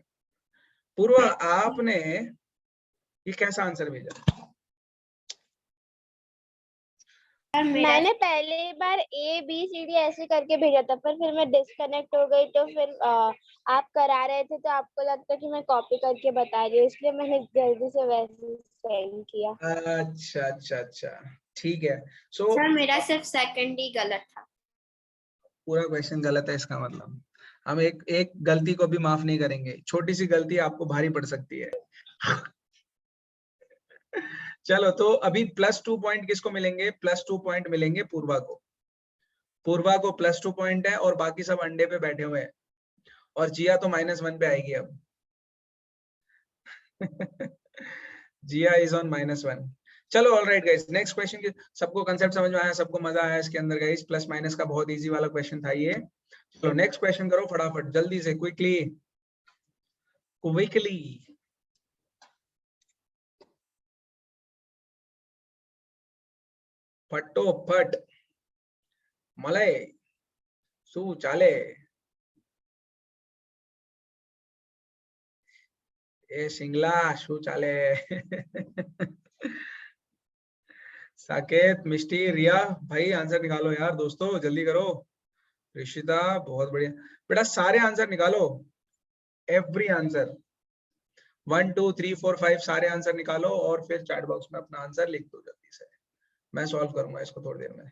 पूर्वा आपने ये कैसा आंसर भेजा? मैंने पहले बार ABCD ऐसे करके भेजा था, पर फिर मैं डिस्कनेक्ट हो गई, तो फिर आप करा रहे थे तो आपको लगता कि मैं कॉपी करके बता रही हूँ, इसलिए मैंने जल्दी से वैसे सेंड किया। अच्छा अच्छा अच्छा, ठीक है। सो सर मेरा सिर्फ सेकंड ही गलत था। पूरा क्वेश्चन गलत है, इसका मतलब हम एक गलती को भी माफ नहीं करेंगे। छोटी सी गलती आपको भारी पड़ सकती है। चलो तो अभी +2 पॉइंट किसको मिलेंगे? +2 पॉइंट मिलेंगे पूर्वा को। पूर्वा को +2 पॉइंट है और बाकी सब अंडे पे बैठे हुए हैं, और जिया तो -1 पे आएगी अब। जिया इज ऑन -1। चलो ऑलराइट गाइस, नेक्स्ट क्वेश्चन की सबको कंसेप्ट समझ में आया? सबको मजा आया इसके अंदर गाइस? प्लस माइनस का बहुत इजी वाला क्वेश्चन था ये। चलो नेक्स्ट क्वेश्चन करो फटाफट, जल्दी से, क्विकली क्विकली। फटोफट मलय शू चाले? ए सिंगला शू चाले? साकेत, मिष्टी, रिया भाई आंसर निकालो यार दोस्तों, जल्दी करो। ऋषिता बहुत बढ़िया बेटा, सारे आंसर निकालो, एवरी आंसर 1 2 3 4 5 सारे आंसर निकालो और फिर चैट बॉक्स में अपना आंसर लिख दो जल्दी से। मैं सॉल्व करूंगा इसको थोड़ी देर में।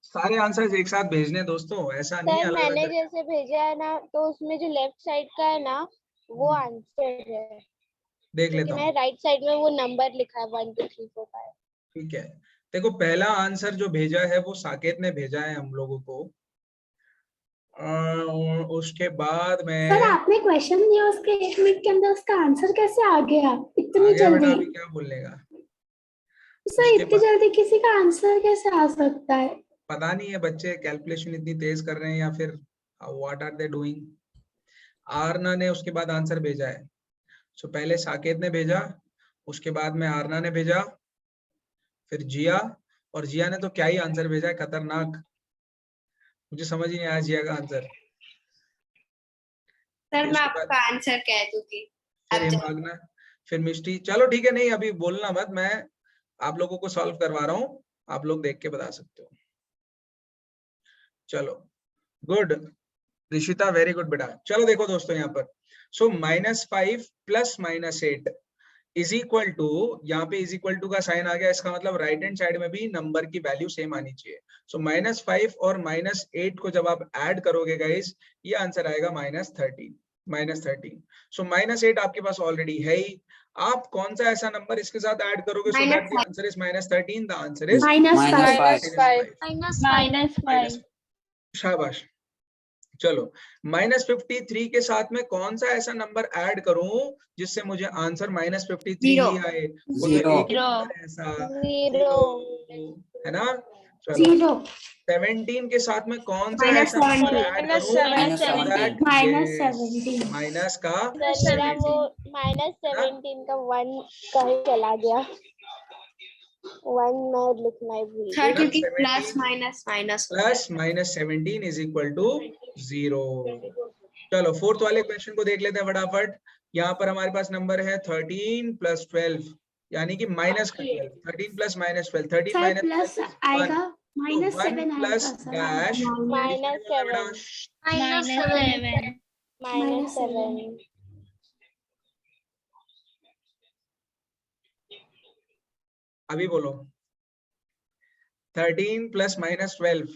सारे आंसर्स एक साथ भेजने दोस्तों, ऐसा नहीं सर अलग मैंने अलग। जैसे भेजा है ना, तो उसमें जो लेफ्ट साइड का है ना वो आंसर है, देख क्योंकि लेता मैंने हूँ, राइट साइड में वो नंबर लिखा है 1 2 3 4 5। ठीक है। देखो पहला आंसर जो भेजा है वो साकेत ने भेजा है हम लोगों को, उसके बाद में सर आपने क्वेश्चन दिया, उसके 1 मिनट के अंदर उसका आंसर कैसे आ गया आ इतनी गया बेटा, जल्दी? अभी क्या बोलेगा? सर उसके इतनी बाद जल्दी किसी का आंसर कैसे आ सकता है? पता नहीं है बच्चे कैलकुलेशन इतनी तेज कर रहे हैं या फिर what are they doing. Aarna ने उसके बाद आंसर भेजा है। सो पहले साकेत ने भेजा, उसके बाद में आरना ने भेजा, फिर जिया, और जिया ने तो क्या ही आंसर भेजा है, खतरनाक। मुझे समझ ही नहीं आया जिया का आंसर। सर मैं उसके बाद आपका आंसर कह दूंगी। फिर अब हिमागना, फिर मिष्टी। चलो ठीक है, नहीं अभी बोलना मत, मैं आप लोगों को सॉल्व करवा रहा हूँ, आप लोग देख के बता सकते हो। चलो गुड ऋषिता, वेरी गुड बेटा। चलो देखो दोस्तों यहाँ पर, सो -5 प्लस -8 इज इक्वल टू, यहाँ पे इज इक्वल टू का साइन आ गया, इसका मतलब राइट हैंड साइड में भी नंबर की वैल्यू सेम आनी चाहिए। सो -5 और -8 को जब आप ऐड करोगे गाइस, ये आंसर आएगा -13। सो -8 आपके पास ऑलरेडी है ही, आप कौन सा ऐसा नंबर इसके साथ ऐड करोगे सो that the answer is -13? The answer is -5। शाबाश। चलो -53 के साथ में कौन सा ऐसा नंबर ऐड करूं जिससे मुझे आंसर -53 ही आए? वो तो एक ही नंबर है ऐसा, 0 है ना। चलो 17 के साथ में कौन सा ऐसा नंबर ऐड करूं दैट माइनस का मेरा वो -17 का 1 का ही चला गया, 1 मैं लिखना ही भूल सर गई। क्योंकि plus minus 17 is equal to 0। चलो फोर्थ वाले क्वेश्चन को देख लेते हैं फटाफट। यहाँ पर हमारे पास नंबर है 13 प्लस 12, यानी कि माइनस का 12। 13 प्लस -12, 13 सर माइनस प्लस आएगा, -7 प्लस आएगा सर। डैश -7 अभी बोलो 13 प्लस -12,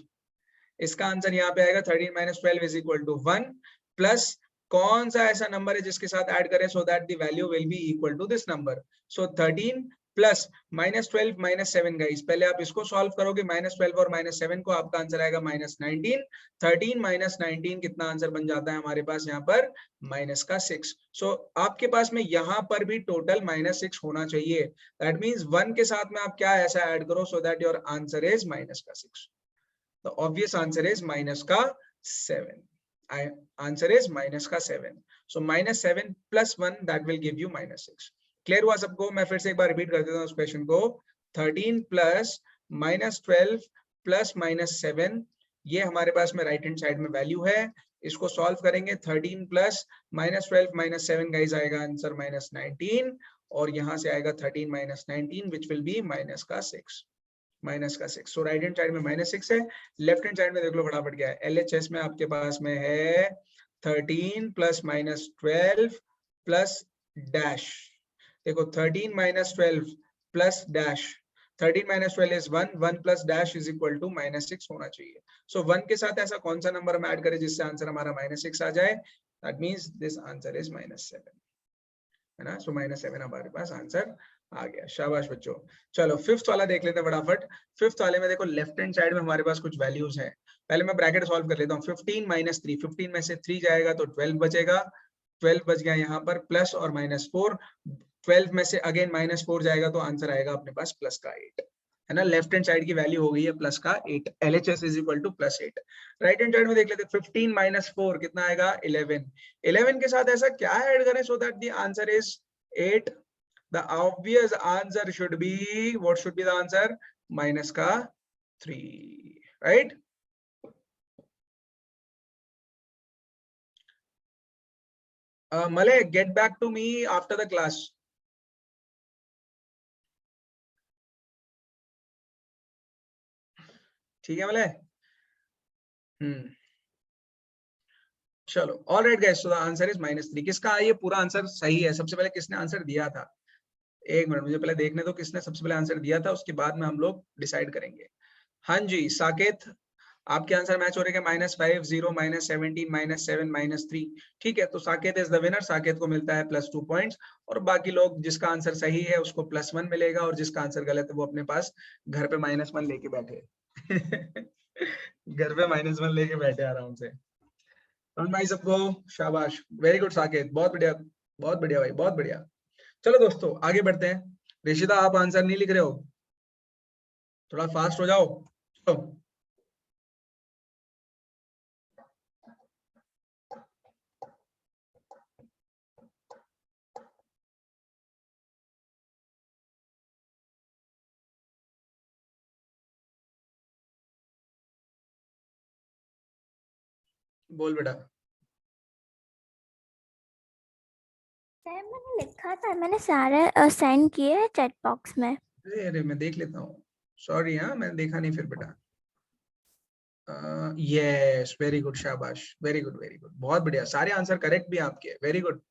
इसका आंसर यहाँ पे आएगा 13 minus 12 is equal to 1 plus कौन सा ऐसा नंबर है जिसके साथ ऐड करें so that the value will be equal to this number. So 13 plus -12 -7 guys, पहले आप इसको सॉल्व करोगे, -12 और -7 को, आपका आंसर आएगा -19। 13 माइनस 19 कितना आंसर बन जाता है हमारे पास यहाँ पर? -6। सो आपके पास में यहाँ पर भी टोटल -6 होना चाहिए। दैट मीन्स 1 के साथ में आप क्या ऐसा ऐड करो so that your answer is -6। The obvious answer is -7. Answer is -7. So -7 plus 1 that will give you -6. Clear हुआ सबको? मैं फिर से एक बार रिपीट कर देता हूँ उस क्वेश्चन को। 13 प्लस -12 प्लस -7, ये हमारे पास में राइट हैंड साइड में वैल्यू है, इसको सॉल्व करेंगे। 13 प्लस -12 -7 गाइस आएगा आंसर -19, और यहाँ से आएगा 13 minus 19 which will be -6। So right hand side में -6 है, लेफ्ट हैंड साइड में देख लो फटाफट क्या है। LHS में आपके पास में है 13 प्लस -12 प्लस डैश। देखो 13 minus 12 plus dash, 13 minus 12 is 1, 1 plus dash is equal to -6 होना चाहिए। सो 1 के साथ ऐसा कौन सा नंबर हम ऐड करें जिससे आंसर हमारा -6 आ जाए? That means this answer is -7, है ना। सो -7 हमारे पास आंसर आ गया। शाबाश बच्चों। चलो फिफ्थ वाला देख लेते हैं फटाफट। फिफ्थ वाले में देखो लेफ्ट हैंड साइड में हमारे पास कुछ वैल्यूज हैं। पहले मैं ब्रैकेट सॉल्व कर लेता हूँ। 15 माइनस 3, 15 में से 3 जाएगा तो 12 बचेगा, 12 बच गया यहाँ पर, प्लस और -4, 12 में से अगेन -4 जाएगा तो आंसर आएगा अपने पास प्लस का 8, है ना। लेफ्ट हैंड साइड की वैल्यू हो गई है प्लस का 8। LHS is equal to +8। Right hand side में देख लेते हैं। 15 माइनस 4 कितना आएगा? 11। 11 के साथ ऐसा क्या ऐड करें so that the answer is 8? The obvious answer should be, what should be the answer? Minus का 3, right? Malay, get back to me after the class. ठीक है मलय? चलो all right guys, so the answer is -3। किसका ये पूरा answer सही है? सबसे पहले किसने आंसर दिया था? एक मिनट मुझे पहले देखने दो किसने सबसे पहले आंसर दिया था, उसके बाद में हम लोग डिसाइड करेंगे। हाँ जी साकेत, आपके आंसर मैच हो रहे हैं। -5, 0, -17, -7, -3। ठीक है, तो Saket is the winner. Saket को मिलता है +2 पॉइंट्स, और बाकी लोग जिसका आंसर सही है उसको +1 मिलेगा, और जिसका आंसर गलत है वो अपने पास घर पे -1 लेके बैठे घर पे -1 लेके बैठे आराम से। भाई सबको शाबाश, वेरी गुड साकेत, बहुत बढ़िया, बहुत बढ़िया भाई, बहुत बढ़िया। चलो दोस्तों आगे बढ़ते हैं। ऋषिता आप आंसर नहीं लिख रहे हो, थोड़ा फास्ट हो जाओ। चलो बोल बेटा। सर मैंने लिखा था, मैंने सारे सेंड किए हैं चैट बॉक्स में। अरे अरे मैं देख लेता हूँ, सॉरी। हाँ मैंने देखा नहीं फिर बेटा। यस, वेरी गुड, शाबाश, वेरी गुड, वेरी गुड, बहुत बढ़िया, सारे आंसर करेक्ट भी आपके, वेरी गुड।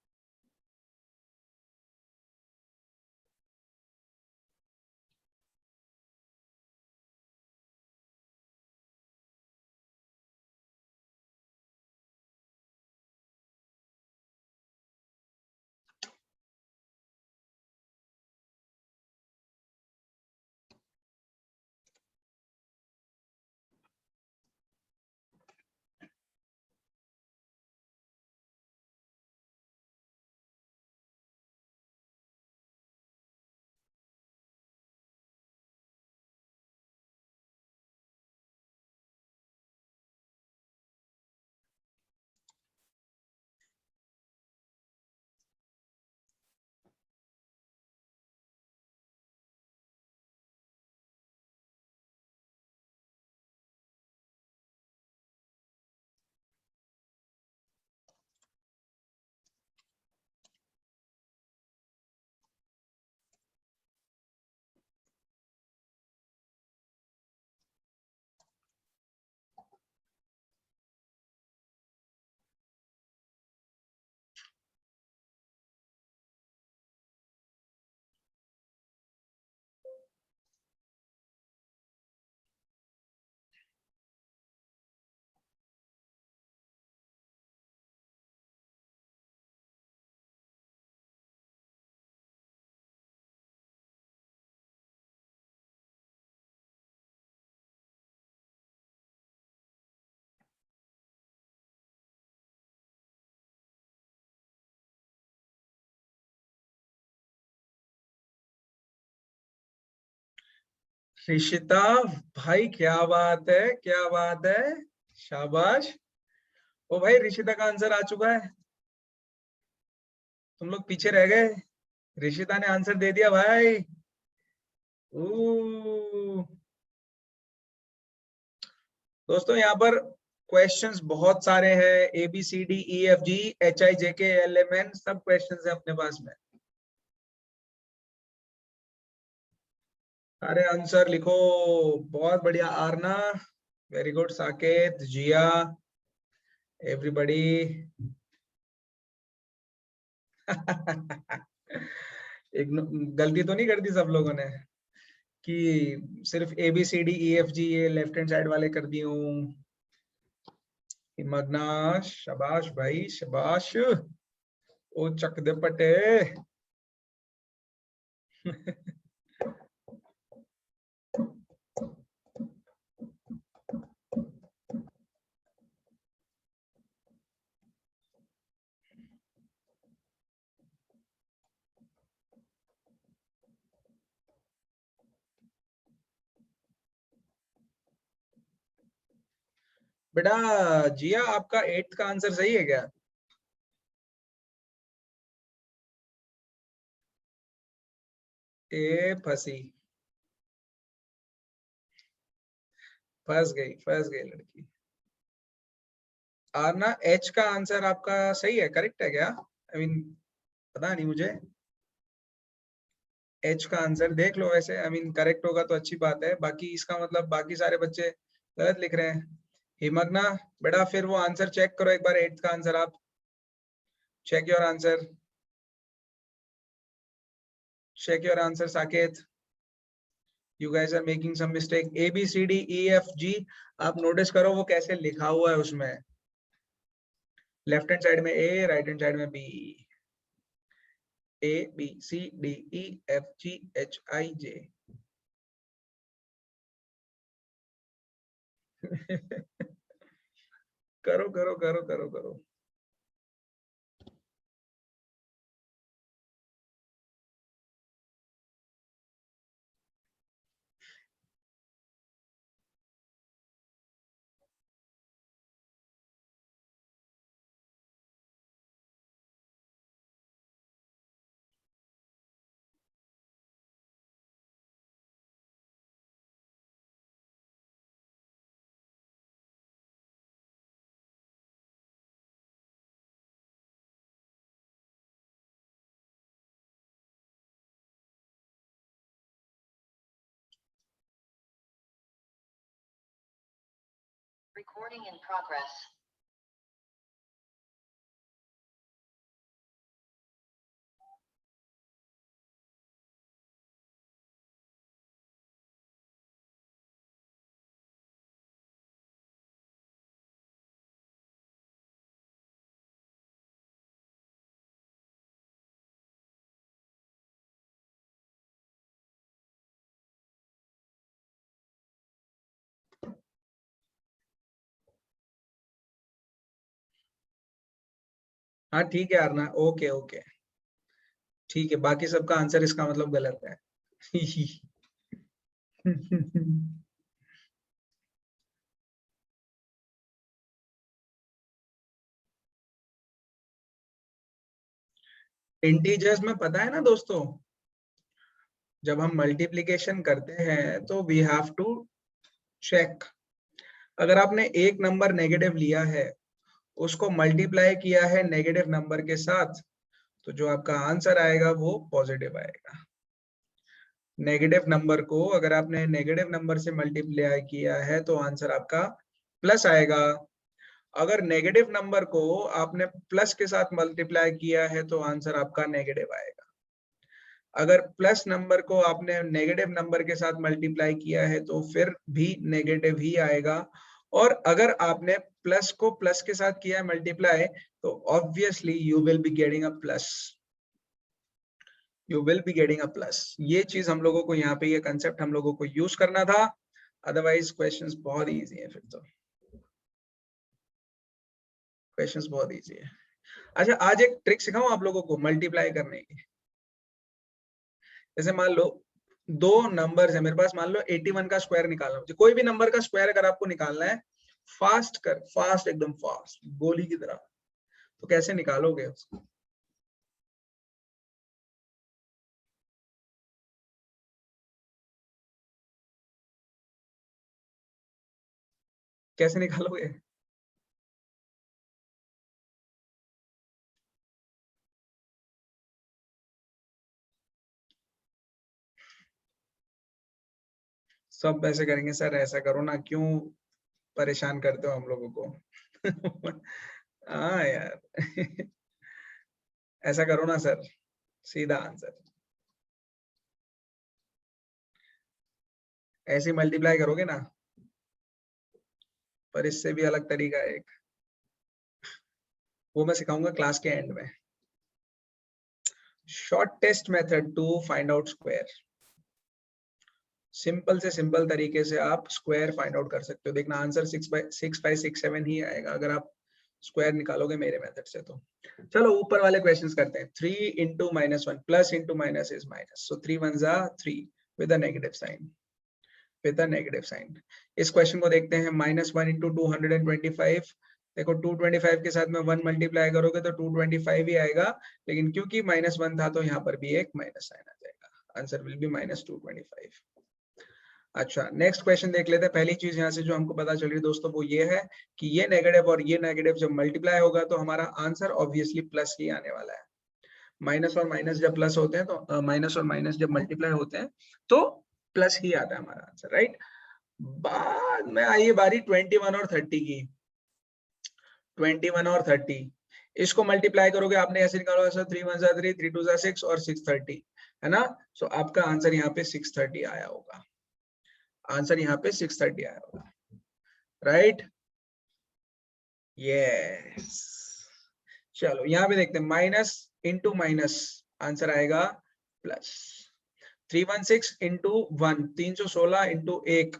ऋषिता भाई क्या बात है, क्या बात है, शाबाश। ओ भाई ऋषिता का आंसर आ चुका है, तुम लोग पीछे रह गए, ऋषिता ने आंसर दे दिया भाई। दोस्तों यहाँ पर क्वेश्चंस बहुत सारे हैं, A B C D E F G H I J K L M N, सब क्वेश्चंस है अपने पास में। अरे आंसर लिखो, बहुत बढ़िया Aarna, very good Saket, Jia, everybody. एक गलती तो नहीं कर दी सब लोगों ने कि सिर्फ A B C D E F G ये लेफ्ट हैंड साइड वाले कर दी हूँ। मगना, शाबाश भाई शाबाश, ओ चक दे पटे। बेटा जिया आपका 8th का आंसर सही है क्या? ए फंसी, फंस गई लड़की। आरना एच का आंसर आपका सही है, करेक्ट है क्या? आई मीन पता नहीं मुझे, एच का आंसर देख लो, वैसे आई मीन करेक्ट होगा तो अच्छी बात है, बाकी इसका मतलब बाकी सारे बच्चे गलत लिख रहे हैं। हिमग्ना बेटा फिर वो आंसर चेक करो एक बार, 8th का आंसर आप check your answer, check your answer Saket, you guys are making some mistake। A B C D E F G आप नोटिस करो वो कैसे लिखा हुआ है उसमें, लेफ्ट हैंड साइड में A, राइट हैंड साइड में B, A B C D E F G H I J। करो करो करो करो करो। Recording in progress. हाँ ठीक है अरना, ओके ओके ठीक है, बाकी सबका आंसर इसका मतलब गलत है। इंटीजर्स में पता है ना दोस्तों, जब हम मल्टीप्लिकेशन करते हैं तो वी हैव टू चेक, अगर आपने एक नंबर नेगेटिव लिया है, उसको मल्टीप्लाई किया है नेगेटिव नंबर के साथ, तो जो आपका आंसर आएगा वो पॉजिटिव आएगा। नेगेटिव नंबर को अगर आपने नेगेटिव नंबर से मल्टीप्लाई किया है तो आंसर आपका प्लस आएगा। अगर नेगेटिव नंबर को आपने प्लस के साथ मल्टीप्लाई किया है तो आंसर आपका नेगेटिव आएगा। अगर प्लस नंबर को आपने नेगेटिव नंबर के साथ मल्टीप्लाई किया है तो फिर भी नेगेटिव ही आएगा। और अगर आपने प्लस को प्लस के साथ किया है मल्टीप्लाई, तो obviously you will be getting a plus, you will be getting a plus. ये चीज हम लोगों को यहाँ पे, ये कंसेप्ट हम लोगों को यूज करना था, अदरवाइज क्वेश्चंस बहुत इजी है। फिर तो क्वेश्चंस बहुत इजी है। अच्छा, आज एक ट्रिक सिखाऊं आप लोगों को मल्टीप्लाई करने की। जैसे मान लो दो नंबर्स है मेरे पास, मान लो 81 का स्क्वायर निकालना, मुझे कोई भी नंबर का स्क्वायर अगर आपको निकालना है, फास्ट कर, फास्ट एकदम फास्ट गोली की तरह, तो कैसे निकालोगे उसको? कैसे निकालोगे? सब ऐसे करेंगे सर, ऐसा करो ना, क्यों परेशान करते हो हम लोगों को? हाँ यार ऐसा करो ना सर, सीधा आंसर ऐसे मल्टीप्लाई करोगे ना, पर इससे भी अलग तरीका है एक, वो मैं सिखाऊंगा क्लास के एंड में। Shortest method to find out square, simple से सिंपल तरीके से आप स्क्वायर फाइंड आउट कर सकते हो। देखना आंसर 6/6, 5, 6, 7 ही आएगा अगर आप स्क्वायर निकालोगे मेरे मेथड से। तो चलो ऊपर वाले क्वेश्चंस करते हैं। 3 into -1 plus into minus is minus, so 3 1s are 3 with a negative sign, with a negative sign। इस क्वेश्चन को देखते हैं। -1 into 225, देखो 225 के साथ में 1 मल्टीप्लाई करोगे तो 225 ही आएगा, लेकिन क्योंकि -1 था तो यहाँ पर भी एक माइनस साइन आ जाएगा, आंसर विल बी -225। अच्छा, नेक्स्ट क्वेश्चन देख लेते हैं। पहली चीज यहाँ से जो हमको पता चल रही है दोस्तों वो ये है कि ये नेगेटिव और ये नेगेटिव जब मल्टीप्लाई होगा तो हमारा आंसर ऑब्वियसली प्लस ही आने वाला है। माइनस और माइनस जब प्लस होते हैं तो माइनस और माइनस जब मल्टीप्लाई होते हैं तो प्लस ही आता है हमारा आंसर, राइट। बाद में आइए बारी 21 और 30 की। 21 और 30 इसको मल्टीप्लाई करोगे आपने ऐसे निकालो, ऐसा 3 1s are 3, 3 2s are 6 और 630 है ना। सो आपका आंसर यहाँ पे 630 आया होगा, आंसर यहाँ पे 630 आया होगा, राइट। यस, चलो यहाँ पे देखते हैं। माइनस इंटू माइनस आंसर आएगा plus. 316 into 1 316 into 1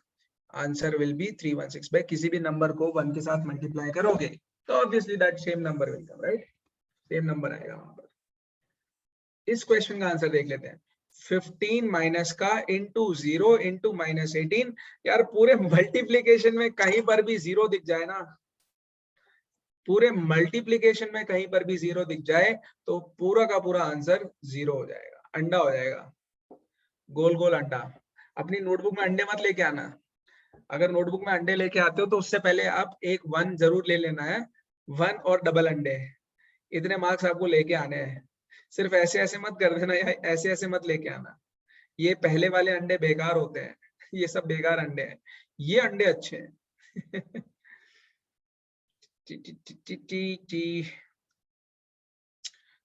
answer will be 316। भाई किसी भी नंबर को 1 के साथ मल्टीप्लाई करोगे तो obviously that same number will come, right? Same number आएगा वहां पर। इस क्वेश्चन का आंसर देख लेते हैं। 15 माइनस का इंटू 0 इंटू -18। यार पूरे मल्टीप्लीकेशन में कहीं पर भी 0 दिख जाए ना, पूरे मल्टीप्लीकेशन में कहीं पर भी 0 दिख जाए तो पूरा का पूरा आंसर 0 हो जाएगा, अंडा हो जाएगा, गोल गोल अंडा। अपनी नोटबुक में अंडे मत लेके आना। अगर नोटबुक में अंडे लेके आते हो तो उससे पहले आप एक 1 जरूर ले लेना है, 1 और डबल अंडे। इतने मार्क्स आपको लेके आने हैं। सिर्फ ऐसे ऐसे मत कर देना या ऐसे ऐसे मत लेके आना। ये पहले वाले अंडे बेकार होते हैं, ये सब बेकार अंडे हैं, ये अंडे अच्छे हैं।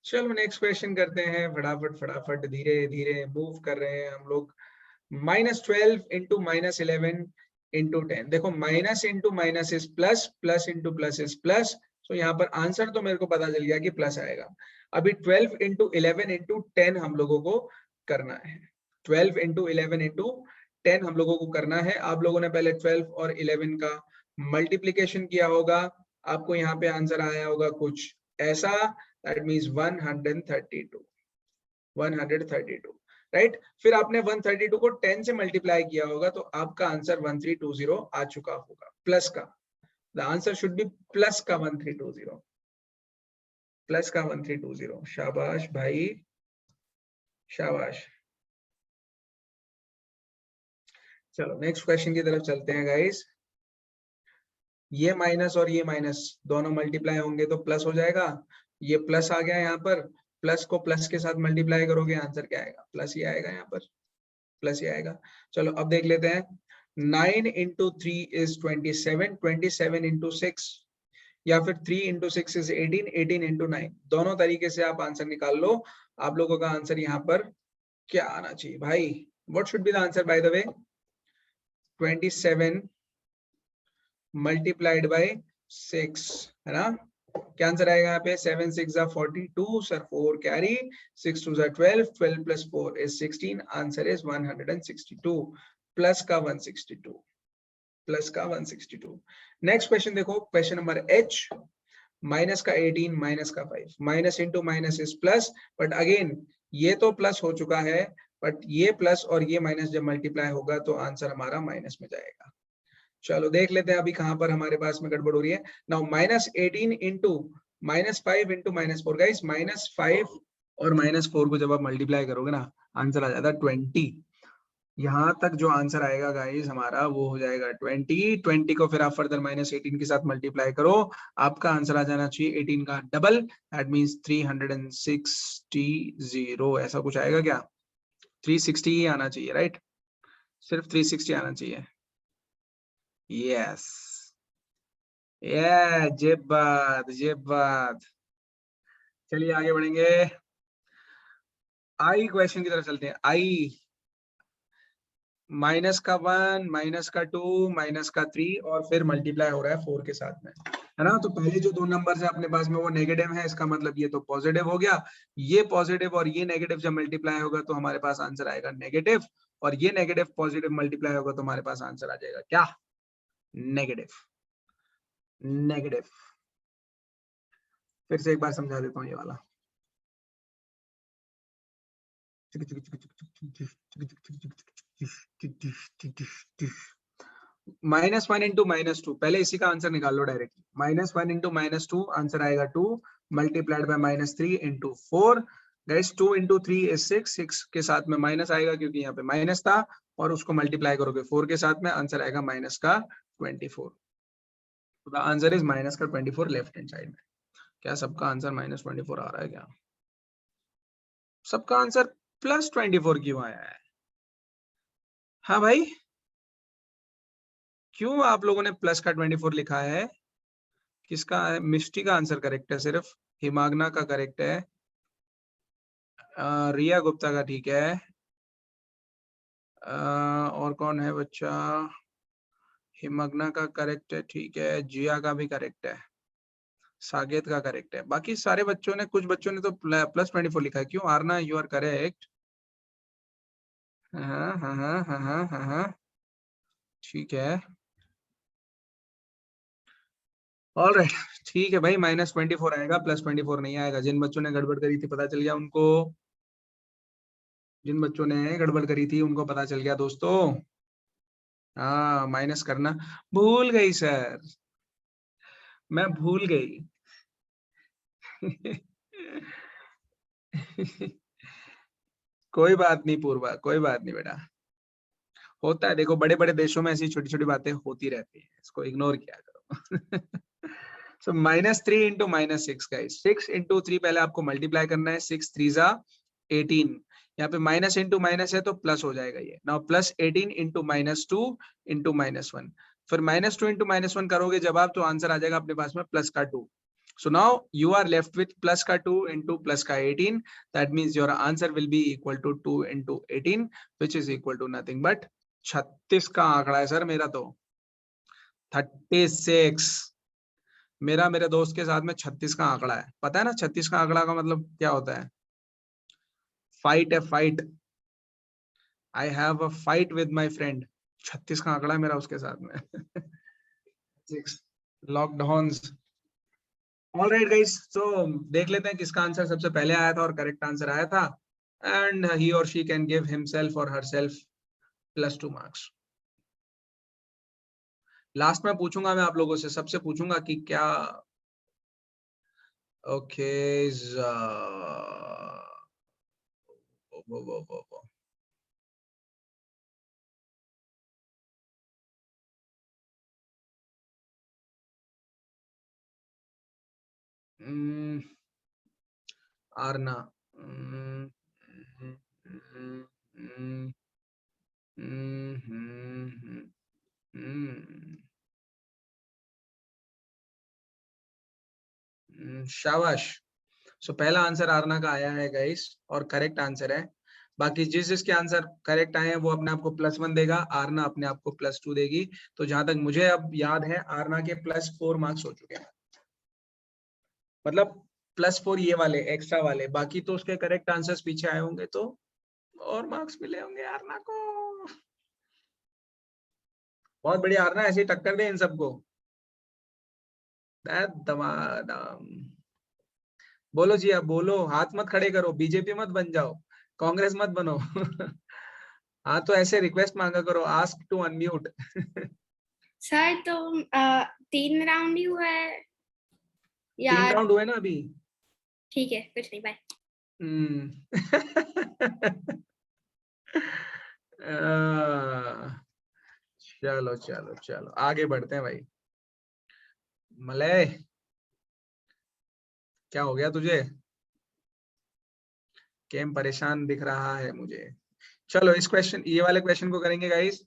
चलो नेक्स्ट क्वेश्चन करते हैं, फटाफट फटाफट धीरे धीरे मूव कर रहे हैं हम लोग। -12 इंटू -11 इंटू 10। देखो minus into minus is plus, plus into plus is plus, तो यहाँ पर आंसर तो मेरे को पता चल गया कि प्लस आएगा। अभी 12 इंटू 11 इंटू 10 हम लोगों को करना है। 12 इंटू 11 इंटू 10 हम लोगों को करना है। आप लोगों ने पहले 12 और 11 का मल्टीप्लीकेशन किया होगा, आपको यहाँ पे आंसर आया होगा कुछ ऐसा, दैट मीन्स 132, 132, राइट? फिर आपने 132 को 10 से मल्टीप्लाई किया होगा तो आपका आंसर 1320 आ चुका होगा, प्लस का। The answer should be plus का 1320, प्लस का 1320। शाबाश भाई, शाबाश। चलो नेक्स्ट क्वेश्चन की तरफ चलते हैं गाइस। ये माइनस और ये माइनस दोनों मल्टीप्लाई होंगे तो प्लस हो जाएगा। ये प्लस आ गया यहाँ पर, प्लस को प्लस के साथ मल्टीप्लाई करोगे आंसर क्या आएगा? प्लस ही आएगा, यहाँ पर प्लस ही आएगा। चलो अब देख लेते हैं। 9 इंटू 3 इज 27, 27 इंटू 6, या फिर 3 इंटू 6 इज 18, 18 इंटू 9। दोनों तरीके से आप आंसर निकाल लो। आप लोगों का आंसर यहाँ पर क्या आना चाहिए भाई? What should be the answer by the way? 27 multiplied by 6, है ना? क्या आंसर आएगा यहाँ पे? 7 6 42, sir 4 carry, 6 2 12, 12 plus 4 is 16, answer is 162, plus का 162, प्लस का 162। नेक्स्ट क्वेश्चन देखो, क्वेश्चन नंबर H। माइनस का 18 माइनस का 5, minus into minus is plus, but again ये तो प्लस हो चुका है, बट ये प्लस और ये माइनस जब मल्टीप्लाई होगा तो आंसर हमारा माइनस में जाएगा। चलो देख लेते हैं अभी कहां पर हमारे पास में गड़बड़ हो रही है। Now -18 into -5 into -4। गाइस -5 और -4 को जब आप मल्टीप्लाई करोगे ना, आंसर आ जाता है 20। यहाँ तक जो आंसर आएगा गाइस हमारा वो हो जाएगा 20। 20 को फिर आप फर्दर -18 के साथ मल्टीप्लाई करो, आपका आंसर आ जाना चाहिए 18 का डबल, दैट मीन्स 360। ऐसा कुछ आएगा क्या? 360 ही आना चाहिए, राइट? सिर्फ 360 आना चाहिए। यस, ये बात। चलिए आगे बढ़ेंगे, आई क्वेश्चन की तरफ चलते हैं। आई माइनस का 1, माइनस का 2, माइनस का 3 और फिर मल्टीप्लाई हो रहा है 4 के साथ में, है ना? तो पहले जो दो नंबर है अपने पास में वो नेगेटिव है, इसका मतलब ये तो पॉजिटिव हो गया। ये पॉजिटिव और ये नेगेटिव जब मल्टीप्लाई होगा तो हमारे पास आंसर आएगा नेगेटिव, और ये नेगेटिव पॉजिटिव मल्टीप्लाई होगा तो हमारे पास आंसर आ जाएगा क्या? नेगेटिव। नेगेटिव। फिर से एक बार समझा देता हूँ ये वाला। -1 इंटू -2, पहले इसी का आंसर निकाल लो डायरेक्टली। -1 इंटू -2 आंसर आएगा 2, multiplied by -3 into 4। Guys 2 into 3 is 6, 6 के साथ में माइनस आएगा क्योंकि यहाँ पे माइनस था, और उसको मल्टीप्लाई करोगे 4 के साथ में, आंसर आएगा माइनस का 24। तो द आंसर इज माइनस का 24 लेफ्ट हैंड साइड में। क्या सबका आंसर -24 आ रहा है क्या? सबका आंसर +24 क्यों आया है? हाँ भाई, क्यों आप लोगों ने प्लस का 24 लिखा है? किसका है? मिष्टी का आंसर करेक्ट है, सिर्फ हिमागना का करेक्ट है, रिया गुप्ता का ठीक है, और कौन है बच्चा? हिमागना का करेक्ट है, ठीक है, जिया का भी करेक्ट है, साकेत का करेक्ट है। बाकी सारे बच्चों ने, कुछ बच्चों ने तो +24 लिखा है। क्यों? Aarna you are correct. हाँ हाँ हाँ हाँ हाँ हाँ हाँ। ठीक है, ऑल राइट, ठीक है भाई, -24 आएगा, +24 नहीं आएगा। जिन बच्चों ने गड़बड़ करी थी पता चल गया उनको, जिन बच्चों ने गड़बड़ करी थी उनको पता चल गया दोस्तों। हाँ, माइनस करना भूल गई सर, मैं भूल गई। कोई बात नहीं पूर्वा, कोई बात नहीं बेटा, होता है। देखो बड़े बड़े देशों में ऐसी छोटी छोटी बातें होती रहती है, इसको इग्नोर किया करो। सो -3 इंटू -6 गाइस, 6 इंटू 3 पहले आपको मल्टीप्लाई करना है, 6 3 जा 18, यहाँ पे माइनस इंटू माइनस है तो प्लस हो जाएगा ये। नाउ +18 इंटू -2 इंटू -1, फिर -2 इंटू -1 करोगे जब आप, तो आंसर आ जाएगा अपने पास में +2। So now you are left with +2 into +18. That means your answer will be equal to 2 into 18, which is equal to nothing but 36 का आंकड़ा है सर मेरा तो, 36 मेरा, मेरे दोस्त के साथ में 36 का आंकड़ा है। पता है ना 36 का आंकड़ा का मतलब क्या होता है? फाइट है, fight. I have a fight with my friend. 36 का आंकड़ा है मेरा उसके साथ में। 6 लॉकडाउन्स। ऑलराइट गाइस, तो देख लेते हैं किसका आंसर सबसे पहले आया था और करेक्ट आंसर आया था, एंड ही और शी कैन गिव हिमसेल्फ और हरसेल्फ +2 मार्क्स। लास्ट में पूछूंगा मैं आप लोगों से, सबसे पूछूंगा कि क्या, ओके, वो आरना, शाबाश। सो पहला आंसर आरना का आया है गाइस, और करेक्ट आंसर है। बाकी जिस जिसके आंसर करेक्ट आए हैं वो अपने आप को +1 देगा, आरना अपने आप को +2 देगी। तो जहां तक मुझे अब याद है आरना के +4 मार्क्स हो चुके हैं, मतलब +4 ये वाले एक्स्ट्रा वाले, बाकी तो उसके करेक्ट आंसर्स पीछे आए होंगे तो और मार्क्स मिले होंगे आरना को। बहुत बढ़िया आरना, ऐसे ही टक्कर दे इन सबको। दमादम। बोलो जी, अब बोलो, हाथ मत खड़े करो, बीजेपी मत बन जाओ, कांग्रेस मत बनो। हाँ तो ऐसे रिक्वेस्ट मांगा करो, आस्क टू अनम्यूट। सर तो 3 राउंड ही हुआ है 3 यार। राउंड हुए ना अभी। ठीक है, कुछ नहीं, बाय। चलो चलो चलो आगे बढ़ते हैं भाई। मलय, क्या हो गया तुझे? केम परेशान दिख रहा है मुझे। चलो इस क्वेश्चन, ये वाले क्वेश्चन को करेंगे गाइस,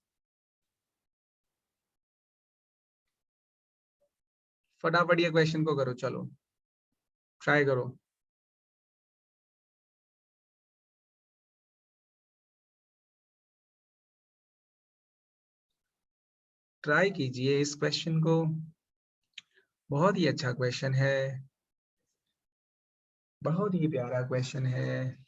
फटाफट ये क्वेश्चन को करो, चलो ट्राई करो। ट्राई कीजिए इस क्वेश्चन को, बहुत ही अच्छा क्वेश्चन है, बहुत ही प्यारा क्वेश्चन है।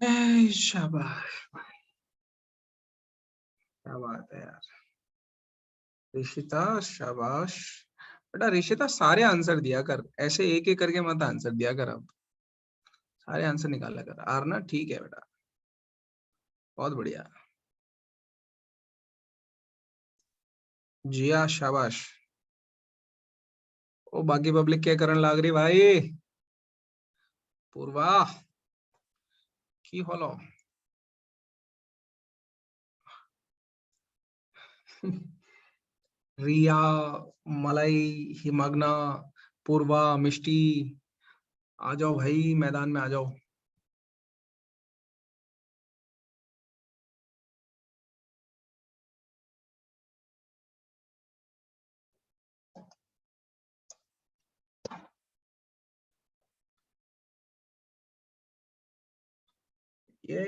शाबाश, क्या बात है यार ऋषिता, शाबाश बेटा। ऋषिता सारे आंसर दिया कर, ऐसे एक एक करके मत आंसर दिया कर, अब सारे आंसर निकाला कर। आरना ठीक है बेटा, बहुत बढ़िया। जिया शाबाश। ओ बाकी पब्लिक क्या करन लाग रही भाई? पूर्वा की हलो रिया, मलाई, हिमग्ना, पूर्वा, मिष्टी, आ जाओ भाई, मैदान में आ जाओ। ये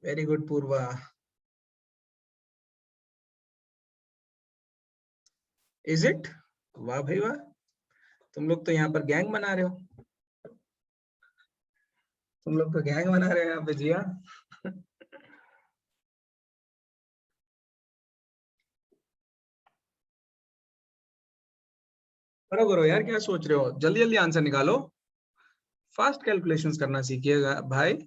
very good Purva. Is it? वाह भाई वाह, तुम लोग तो यहाँ पर गैंग बना रहे हो, तुम लोग तो गैंग बना रहे हो यहाँ पे जिया। करो करो यार, क्या सोच रहे हो, जल्दी जल्दी आंसर निकालो, फास्ट कैलकुलेशंस करना सीखिएगा भाई।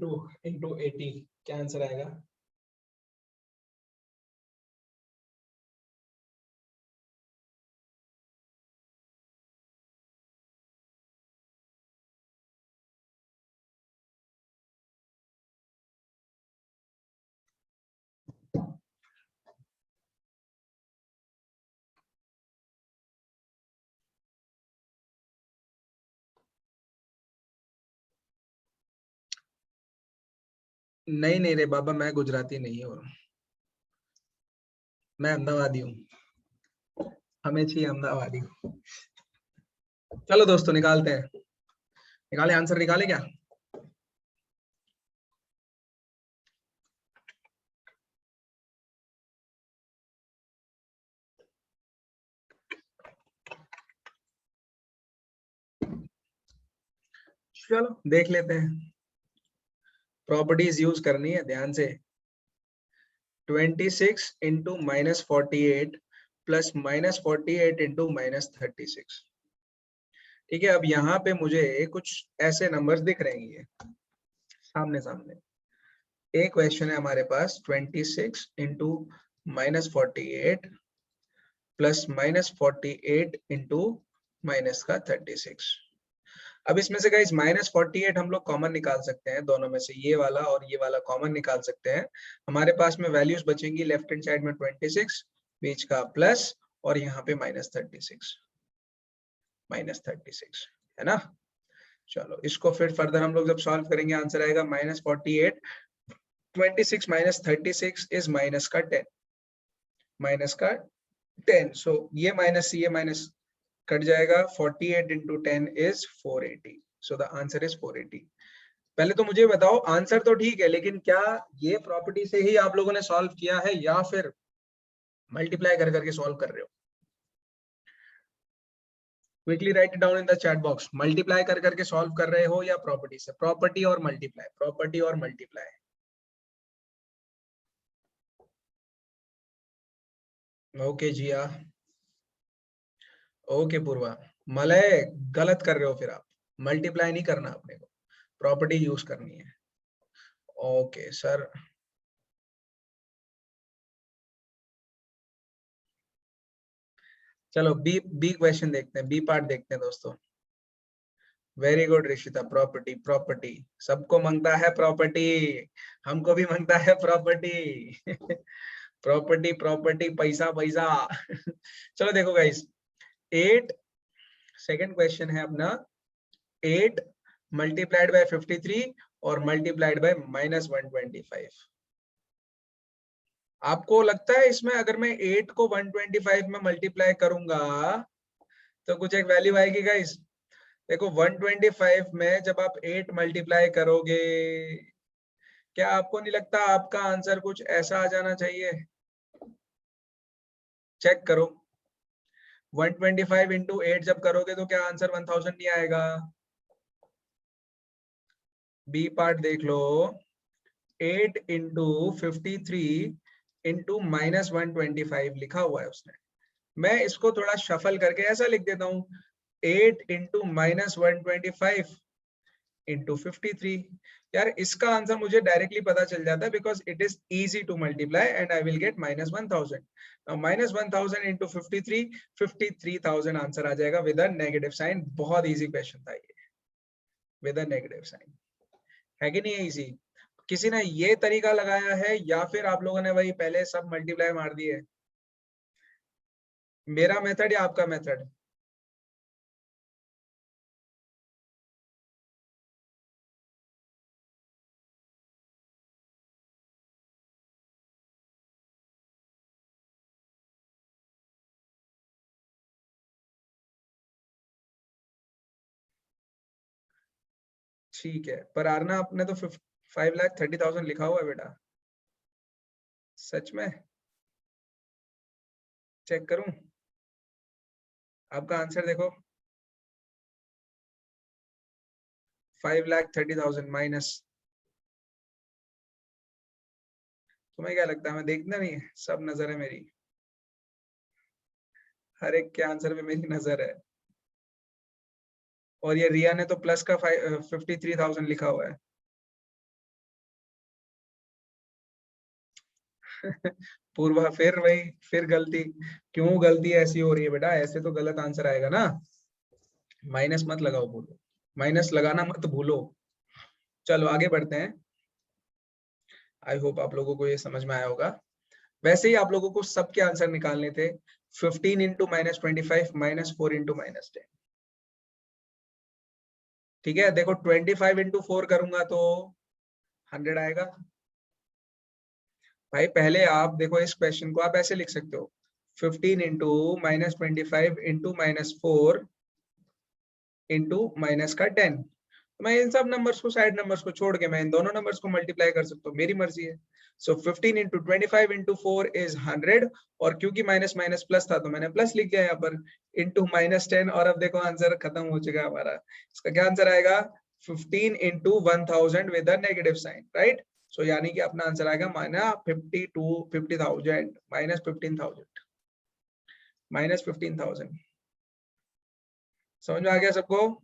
टू 82 × 80 क्या आंसर आएगा? नहीं नहीं रे बाबा, मैं गुजराती नहीं हूँ, मैं अहमदाबादी हूँ, हमें चाहिए अहमदाबादी। चलो दोस्तों निकालते हैं, निकाले आंसर, निकाले क्या? चलो देख लेते हैं, प्रॉपर्टीज यूज करनी है ध्यान से। 26 इंटू -48 प्लस -48 इंटू -36। ठीक है, अब यहाँ पे मुझे कुछ ऐसे नंबर्स दिख रहे हैं, ये सामने सामने। एक क्वेश्चन है हमारे पास 26 इंटू -48 प्लस -48 इंटू -36। अब इसमें से गाइस -48 हम लोग कॉमन निकाल सकते हैं, दोनों में से ये वाला और ये वाला कॉमन निकाल सकते हैं। हमारे पास में वैल्यूज बचेंगी लेफ्ट हैंड साइड में 26, बीच का प्लस, और यहाँ पे -36 है ना। चलो इसको फिर फर्दर हम लोग जब सॉल्व करेंगे आंसर आएगा -48, 26 - 36 इज -10। सो ये माइनस कट जाएगा, 48 into 10 is 480, so the answer is 480। पहले तो मुझे बताओ, आंसर तो ठीक है, लेकिन क्या ये प्रॉपर्टी से ही आप लोगों ने सॉल्व किया है या फिर मल्टीप्लाई कर करके सॉल्व कर रहे हो? Quickly right it down in the chat box. Multiply कर करके सॉल्व कर रहे हो या प्रॉपर्टी से? प्रॉपर्टी और मल्टीप्लाई, प्रॉपर्टी और मल्टीप्लाई। ओके जिया, ओके पूर्वा। मलय गलत कर रहे हो फिर आप, मल्टीप्लाई नहीं करना अपने को, प्रॉपर्टी यूज करनी है। ओके सर, चलो बी क्वेश्चन देखते हैं, बी पार्ट देखते हैं दोस्तों। Very good Rishita, property property, सबको मांगता है प्रॉपर्टी, हमको भी मांगता है प्रॉपर्टी। प्रॉपर्टी प्रॉपर्टी, पैसा पैसा। चलो देखो गाइस, 8, सेकंड क्वेश्चन है अपना, 8 मल्टीप्लाइड बाय 53 और मल्टीप्लाइड बाय -125। आपको लगता है इसमें अगर मैं 8 को 125 में मल्टीप्लाई करूंगा तो कुछ एक वैल्यू आएगी गाइस? देखो 125 में जब आप 8 मल्टीप्लाई करोगे, क्या आपको नहीं लगता आपका आंसर कुछ ऐसा आ जाना चाहिए? चेक करो, 125 इंटू 8 जब करोगे तो क्या आंसर 1000 नहीं आएगा? बी पार्ट देख लो, 8 इंटू 53 इंटू -125 लिखा हुआ है उसने। मैं इसको थोड़ा शफल करके ऐसा लिख देता हूँ, 8 इंटू -125 इंटू 53। यार इसका आंसर मुझे डायरेक्टली पता चल जाता है, because it is easy to multiply and I will get -1000। -1000 into 53, 53,000 answer आ जाएगा विद अ नेगेटिव साइन। बहुत इजी क्वेश्चन था ये, विद अ नेगेटिव साइन, है कि नहीं है इजी? किसी ने ये तरीका लगाया है या फिर आप लोगों ने वही पहले सब मल्टीप्लाई मार दिए? मेरा मेथड या आपका मेथड? ठीक है, पर आरना आपने तो 5,30,000 लिखा हुआ है बेटा, सच में? चेक करूं आपका आंसर? देखो 5,30,000 माइनस, तुम्हें क्या लगता है मैं देखना नहीं है? सब नजर है मेरी, हर एक के आंसर में मेरी नजर है। और ये रिया ने तो प्लस का 53,000 लिखा हुआ है। पूर्वा फिर वही, फिर गलती। क्यों गलती ऐसी हो रही है बेटा? ऐसे तो गलत आंसर आएगा ना। माइनस मत लगाओ, भूलो, माइनस लगाना मत भूलो। चलो आगे बढ़ते हैं। आई होप आप लोगों को ये समझ में आया होगा। वैसे ही आप लोगों को सबके आंसर निकालने थे। 15 इंटू -25 -4 इंटू -10। ठीक है, देखो 25 इंटू 4 करूंगा तो 100 आएगा। भाई पहले आप देखो, इस क्वेश्चन को आप ऐसे लिख सकते हो, 15 इंटू -25 इंटू -4 इंटू माइनस का 10। तो मैं इन सब नंबर्स को, साइड नंबर्स को छोड़ के मैं इन दोनों नंबर्स को मल्टीप्लाई कर सकता हूँ, मेरी मर्जी है। सो 15 इंटू 25 इंटू 4 इज 100, और क्योंकि माइनस माइनस प्लस था तो मैंने प्लस लिख दिया यहाँ पर, इंटू -10। और अब देखो आंसर खत्म हो चुका है हमारा। इसका क्या आंसर आएगा? 15 into 1000 with a negative sign, right? So यानी कि अपना आंसर आएगा -50,000 -15,000। समझ में आ गया सबको?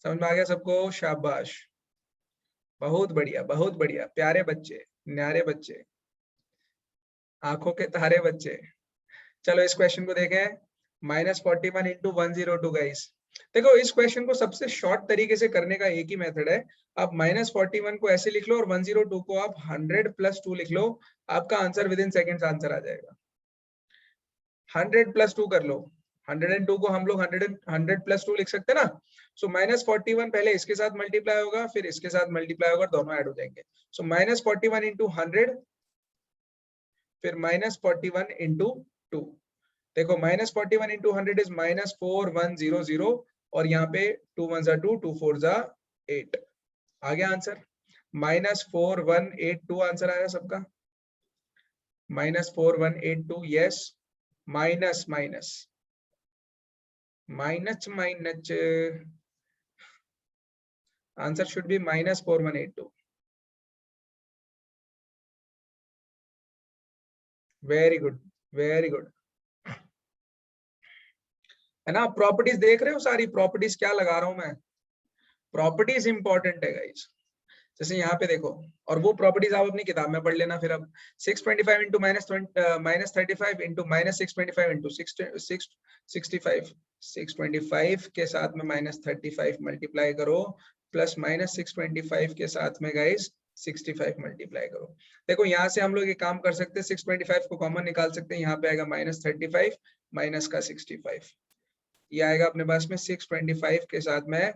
समझ में आ गया सबको? शाबाश, बहुत बढ़िया बहुत बढ़िया, प्यारे बच्चे, न्यारे बच्चे, आंखों के तारे बच्चे। चलो इस क्वेश्चन को देखें, -41 इंटू 102 गाइस। देखो इस क्वेश्चन को सबसे शॉर्ट तरीके से करने का एक ही मेथड है। आप -41 को ऐसे लिख लो और 102 को आप 100 + 2 लिख लो, आपका answer within seconds answer आ जाएगा। 100 + 2 कर लो, 102 को हम लोग 100 + 2 लिख सकते हैं ना। सो -41 पहले इसके साथ मल्टीप्लाई होगा, फिर इसके साथ मल्टीप्लाई होगा, दोनों ऐड हो जाएंगे। सो -41 इंटू 100, फिर -41 इंटू 2। देखो -41 इंटू 100 इज -4100, और यहाँ पे 2 1 जा 2, 2 4 जा 8। आ गया आंसर -4182 आंसर आया सबका। -4182 yes. Minus minus minus minus answer should be -4182। Very good very good, है ना। प्रॉपर्टीज देख रहे हो सारी, प्रॉपर्टीज क्या लगा रहा हूं मैं, प्रॉपर्टीज इंपॉर्टेंट है गाइस। जैसे यहाँ पे देखो, और वो प्रॉपर्टीज आप अपनी किताब में पढ़ लेना फिर। अब 625 इंटू -35 इंटू -625 इंटू 665 625 के साथ में -35 मल्टीप्लाई करो, प्लस -625 के साथ में गाइस 65 मल्टीप्लाई करो। देखो यहाँ से हम लोग ये काम कर सकते हैं, 625 को कॉमन निकाल सकते हैं। यहाँ पे आएगा -35 माइनस का 65, ये आएगा अपने पास में 625 के साथ में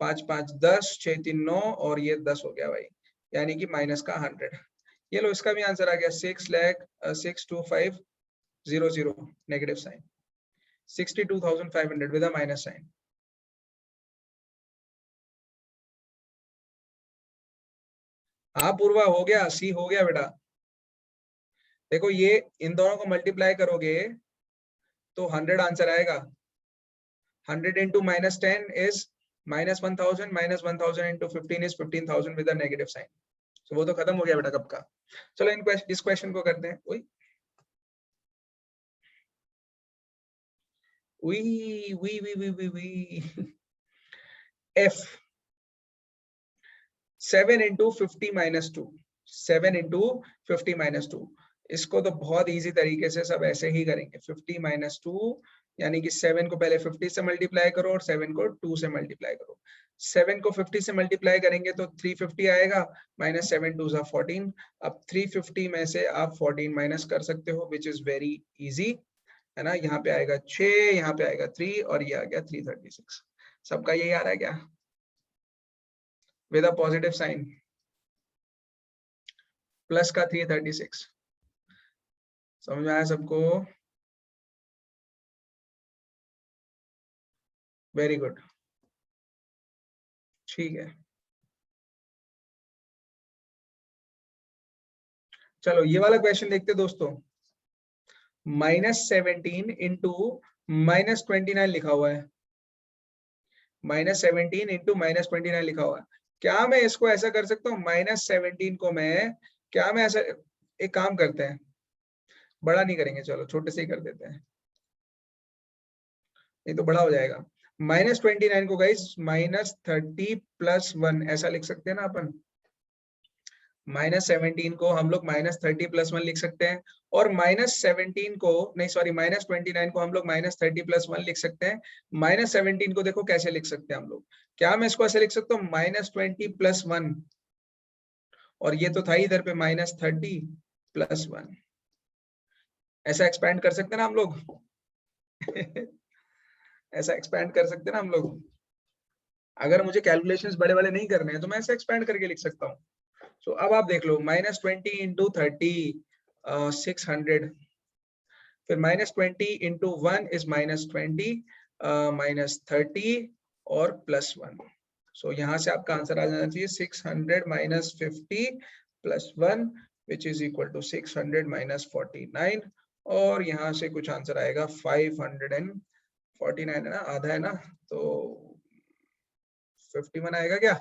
5 5 10, 6 3 9 और ये 10 हो गया भाई, यानी कि माइनस का 100। ये लो, इसका भी आंसर आ गया 6,62,500 negative sign, 62,500 with a minus sign. हाँ पूर्वा हो गया, सी हो गया बेटा। देखो ये इन दोनों को मल्टीप्लाई करोगे तो 100 आंसर आएगा। 100 into -10 is -1000, -1000 into 15 is 15,000 with a negative sign. तो वो तो खत्म हो गया बेटा कब का। चलो इस क्वेश्चन को करते हैं। F 7 into 50 minus 2, 7 into 50 minus 2। इसको तो बहुत इजी तरीके से सब ऐसे ही करेंगे। 50 माइनस 2 यानी कि 7 को पहले 50 से मल्टीप्लाई करो और 7 को 2 से मल्टीप्लाई करो। 7 को 50 से मल्टीप्लाई करेंगे तो 350 आएगा, माइनस 7 2 जा 14। अब 350 में से आप 14 माइनस कर सकते हो, विच इज वेरी इजी, है ना। यहाँ पे आएगा 6, यहाँ पे आएगा 3 और ये आ गया 336। सबका यही आ रहा है क्या, with a positive sign, plus का 336। समझ में आया सबको, वेरी गुड, ठीक है। चलो ये वाला क्वेश्चन देखते दोस्तों। -17 इंटू -29 लिखा हुआ है, -17 इंटू -29 लिखा हुआ है। क्या मैं इसको ऐसा कर सकता हूँ, -17 को मैं, क्या मैं ऐसा, एक काम करते हैं, बड़ा नहीं करेंगे, चलो छोटे से ही कर देते हैं, नहीं तो बड़ा हो जाएगा। -29 को गाइस -30 + 1 ऐसा लिख सकते हैं ना अपन। -17 को हम लोग -30 + 1 लिख सकते हैं, और -17 को नहीं, सॉरी, -29 को हम लोग -30 + 1 लिख सकते हैं। -17 को देखो कैसे लिख सकते हैं हम लोग, क्या मैं इसको ऐसे लिख सकता हूँ, -20 + 1, और ये तो था इधर पे -30 + 1, ऐसा एक्सपेंड कर सकते हैं ना हम लोग। ऐसा एक्सपेंड कर सकते हैं ना हम लोग। अगर मुझे कैलकुलेशंस बड़े वाले नहीं करने हैं तो मैं ऐसे एक्सपेंड करके लिख सकता हूँ। तो अब आप देख लो, -20 इंटू 30 600, फिर -20 इंटू 1 इज -20, -30 और +1। सो यहाँ से आपका आंसर आ जाना चाहिए 600 - 50 + 1 विच इज इक्वल टू 600 - 49, और यहाँ से कुछ आंसर आएगा 549 है ना, आधा है ना, तो 51 आएगा क्या।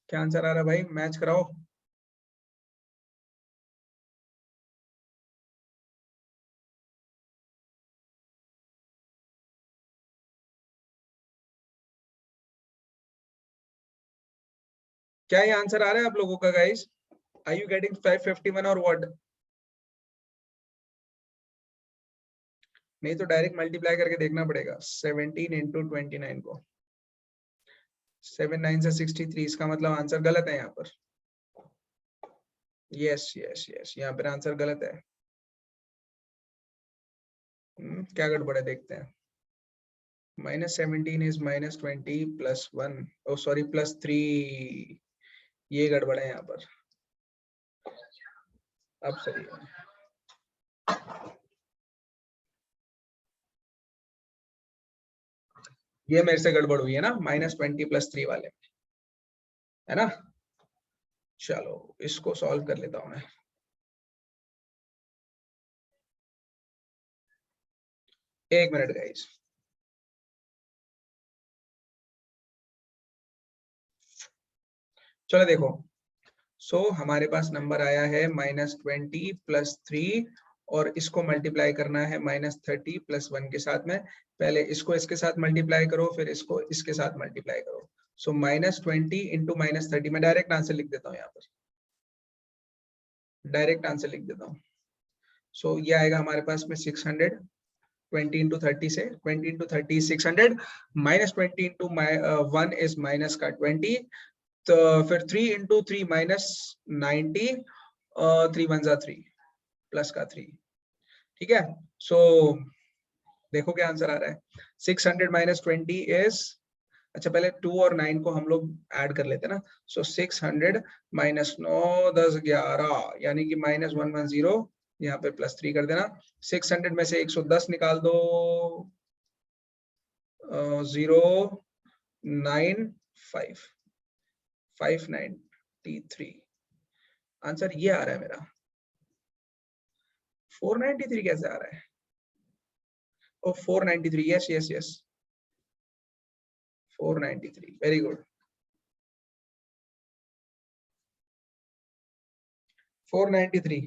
क्या आंसर आ रहा है भाई, मैच कराओ। क्या ये आंसर आ रहा है आप लोगों का गाइस, आर यू गेटिंग 551 और व्हाट। नहीं तो डायरेक्ट मल्टीप्लाई करके देखना पड़ेगा। 17 इंटू 29 को 7 9 से 63, इसका मतलब आंसर गलत है यहाँ पर। यस यस यस, यहाँ पर आंसर गलत है। क्या गड़बड़ है देखते हैं। -17 इज -20 + 1, ओ सॉरी +3, ये गड़बड़ है यहाँ पर। अब सही है, ये मेरे से गड़बड़ हुई है ना, -20 + 3 वाले, है ना। चलो इसको सॉल्व कर लेता हूं मैं। एक मिनट गाइस। चलो देखो, हमारे पास नंबर आया है -20 + 3 और इसको मल्टीप्लाई करना है -30 + 1 के साथ में। पहले इसको इसके साथ मल्टीप्लाई करो, फिर इसको इसके साथ मल्टीप्लाई करो। -20 × -30, मैं डायरेक्ट आंसर लिख देता हूँ यहाँ पर, डायरेक्ट आंसर लिख देता हूँ। ये आएगा हमारे पास में 600, 20 × 30 से 20 × 30 is 600, -20 × 1 is माइनस का 20, तो फिर 3 × 3 -90, 3 1 = 3 प्लस का 3, ठीक है। देखो क्या आंसर आ रहा है। 600 - 20 is, अच्छा पहले 2 और 9 को हम लोग ऐड कर लेते हैं ना। 600 - 9 10 11 यानी कि -110, यहाँ पे +3 कर देना। 600 में से 110 निकाल दो, 0 9 5 593। आंसर ये आ रहा है मेरा। 493 कैसे आ रहा है? ओ 493, yes yes yes 493, very good. 493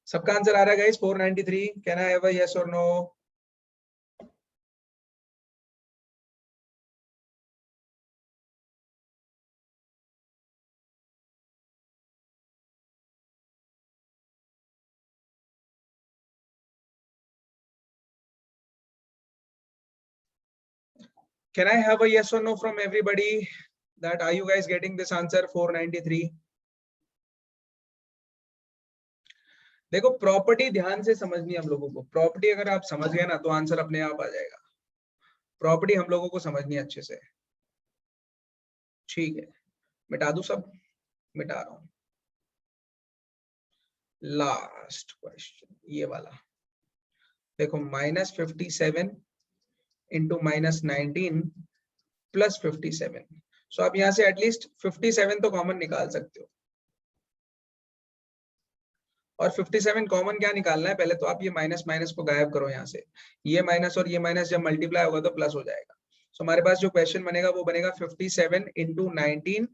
सबका आंसर आ रहा है guys. 493, can I have a yes और no? Can I have a yes or no from everybody that are you guys getting this answer 493? देखो प्रॉपर्टी ध्यान से समझनी है हम लोगों को। प्रॉपर्टी अगर आप समझ गए ना तो आंसर अपने आप आ जाएगा। प्रॉपर्टी हम लोगों को समझनी है अच्छे से, ठीक है। मिटा दूं सब? मिटा रहा हूं। लास्ट क्वेश्चन ये वाला देखो, -57 × -19 + 57। सो आप यहाँ से एटलीस्ट 57 तो कॉमन निकाल सकते हो। और 57 कॉमन क्या निकालना है, पहले तो आप ये माइनस माइनस को गायब करो यहाँ से। ये माइनस और ये माइनस जब मल्टीप्लाई होगा तो प्लस हो जाएगा। सो हमारे पास जो क्वेश्चन बनेगा वो बनेगा 57 × 19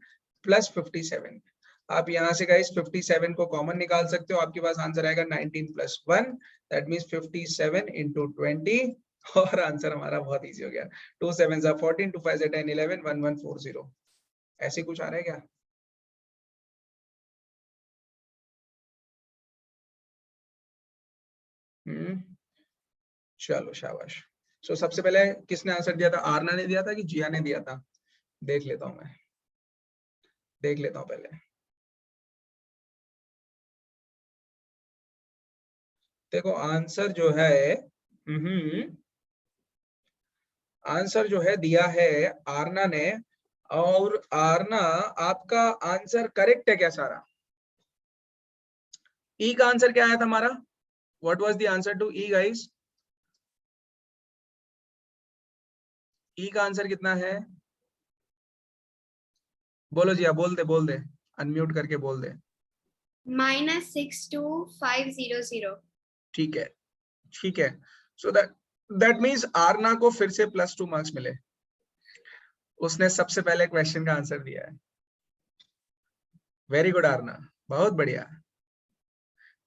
+ 57। आप यहाँ से गाइस 57 को कॉमन निकाल सकते हो, आपके पास आंसर आएगा 19 + 1, दैट मींस 57 × 20। और आंसर हमारा बहुत इजी हो गया। 2 7 = 14, 2 5 = 10, 11 1140। ऐसे कुछ आ रहा है क्या? चलो शाबाश। सो सबसे पहले किसने आंसर दिया था? आरना ने दिया था कि जिया ने दिया था? देख लेता हूं मैं, देख लेता हूं पहले। देखो आंसर जो है, आंसर जो है दिया है आरना ने। और आरना आपका आंसर करेक्ट है क्या सारा? ई का आंसर क्या आया था हमारा? What was the answer to E guys? E का आंसर कितना है? बोलो जिया, बोल दे, अनम्यूट करके बोल दे। -62500। ठीक है, ठीक है। सो दैट मींस आरना को फिर से +2 मार्क्स मिले। उसने सबसे पहले क्वेश्चन का आंसर दिया है। वेरी गुड आरना, बहुत बढ़िया।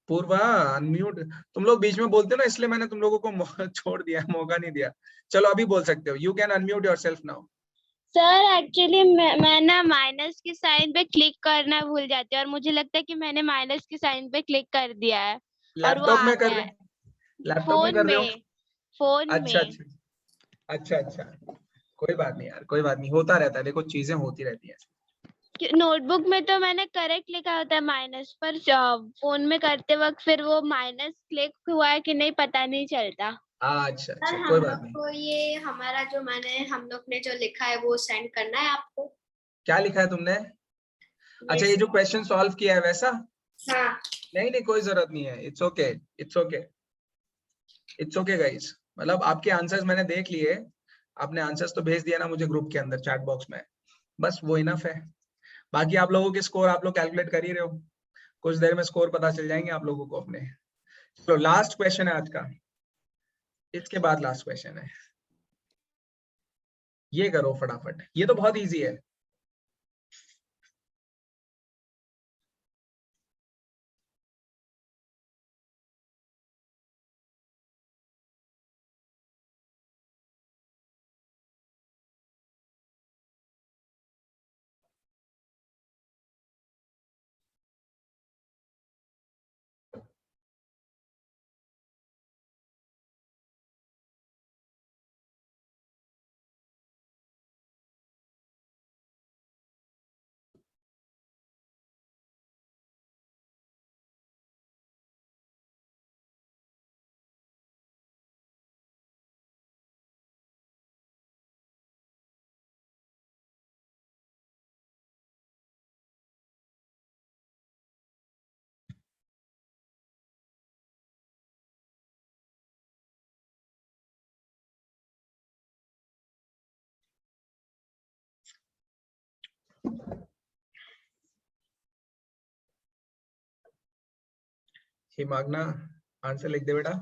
पूर्वा अनम्यूट, तुम लोग बीच में बोलते हो ना, इसलिए मैंने तुम लोगों को छोड़ दिया, मौका नहीं दिया। चलो अभी बोल सकते हो। You can unmute yourself now. Sir actually मैं ना माइनस के साइन पे क्लिक करना भूल जाती हूँ और मुझे लगता है कि मैंने माइनस के साइन पे क्लिक कर दिया है और वो लैपटॉप आ में कर गया रहे है। लैपटॉप में कर रहे हो? फोन अच्छा में। अच्छा अच्छा अच्छा, कोई बात नहीं यार, कोई बात नहीं, होता रहता है। देखो चीजें होती रहती है। नोटबुक में तो मैंने करेक्ट लिखा होता है माइनस, पर फोन में करते वक्त फिर वो माइनस क्लिक हुआ है कि नहीं पता नहीं चलता। अच्छा सर अच्छा, हम कोई लोग बात नहीं। को ये हमारा हम लोग ने जो लिखा है वो सेंड करना है आपको। क्या लिखा है तुमने? अच्छा, ये जो क्वेश्चन सॉल्व किया है वैसा? हाँ। नहीं नहीं, कोई जरूरत नहीं है, it's okay, it's okay, it's okay guys. मतलब आपके आंसर्स मैंने देख लिए, आपने आंसर्स तो भेज दिया ना मुझे ग्रुप के अंदर चैट बॉक्स में, बस वो इनफ है। बाकी आप लोगों के स्कोर आप लोग कैलकुलेट कर ही रहे हो, कुछ देर में स्कोर पता चल जाएंगे आप लोगों को अपने। तो लास्ट क्वेश्चन है आज का, इसके बाद लास्ट क्वेश्चन है, ये करो फटाफट, ये तो बहुत इजी है। हिमागना आंसर लिख दे बेटा।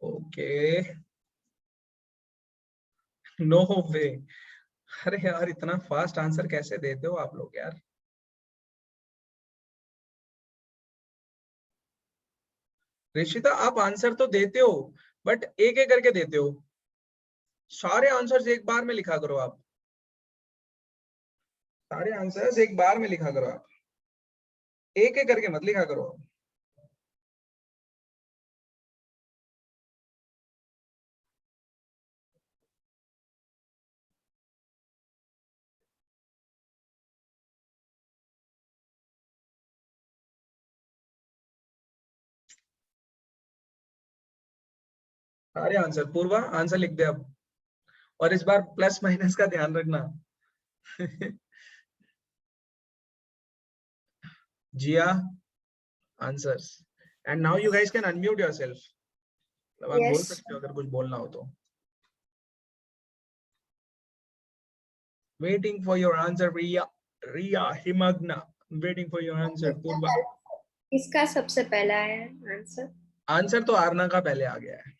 ओके, नो वे। अरे यार, इतना फास्ट आंसर कैसे देते हो आप लोग यार। ऋषिता, आप आंसर तो देते हो बट एक एक करके देते हो, सारे आंसर्स एक बार में लिखा करो आप, सारे आंसर्स एक बार में लिखा करो आप, एक एक करके मत लिखा करो। सारे आंसर, पूर्वा आंसर लिख दे अब, और इस बार प्लस माइनस का ध्यान रखना। Jia, answers, and now you guys can unmute yourself, मतलब आप बोल Yes. सकते हो अगर कुछ बोलना हो तो। Waiting for your answer Riya, Riya Himagna, waiting for your answer Purva. इसका सबसे पहला है आंसर। आंसर तो आरना का पहले आ गया है,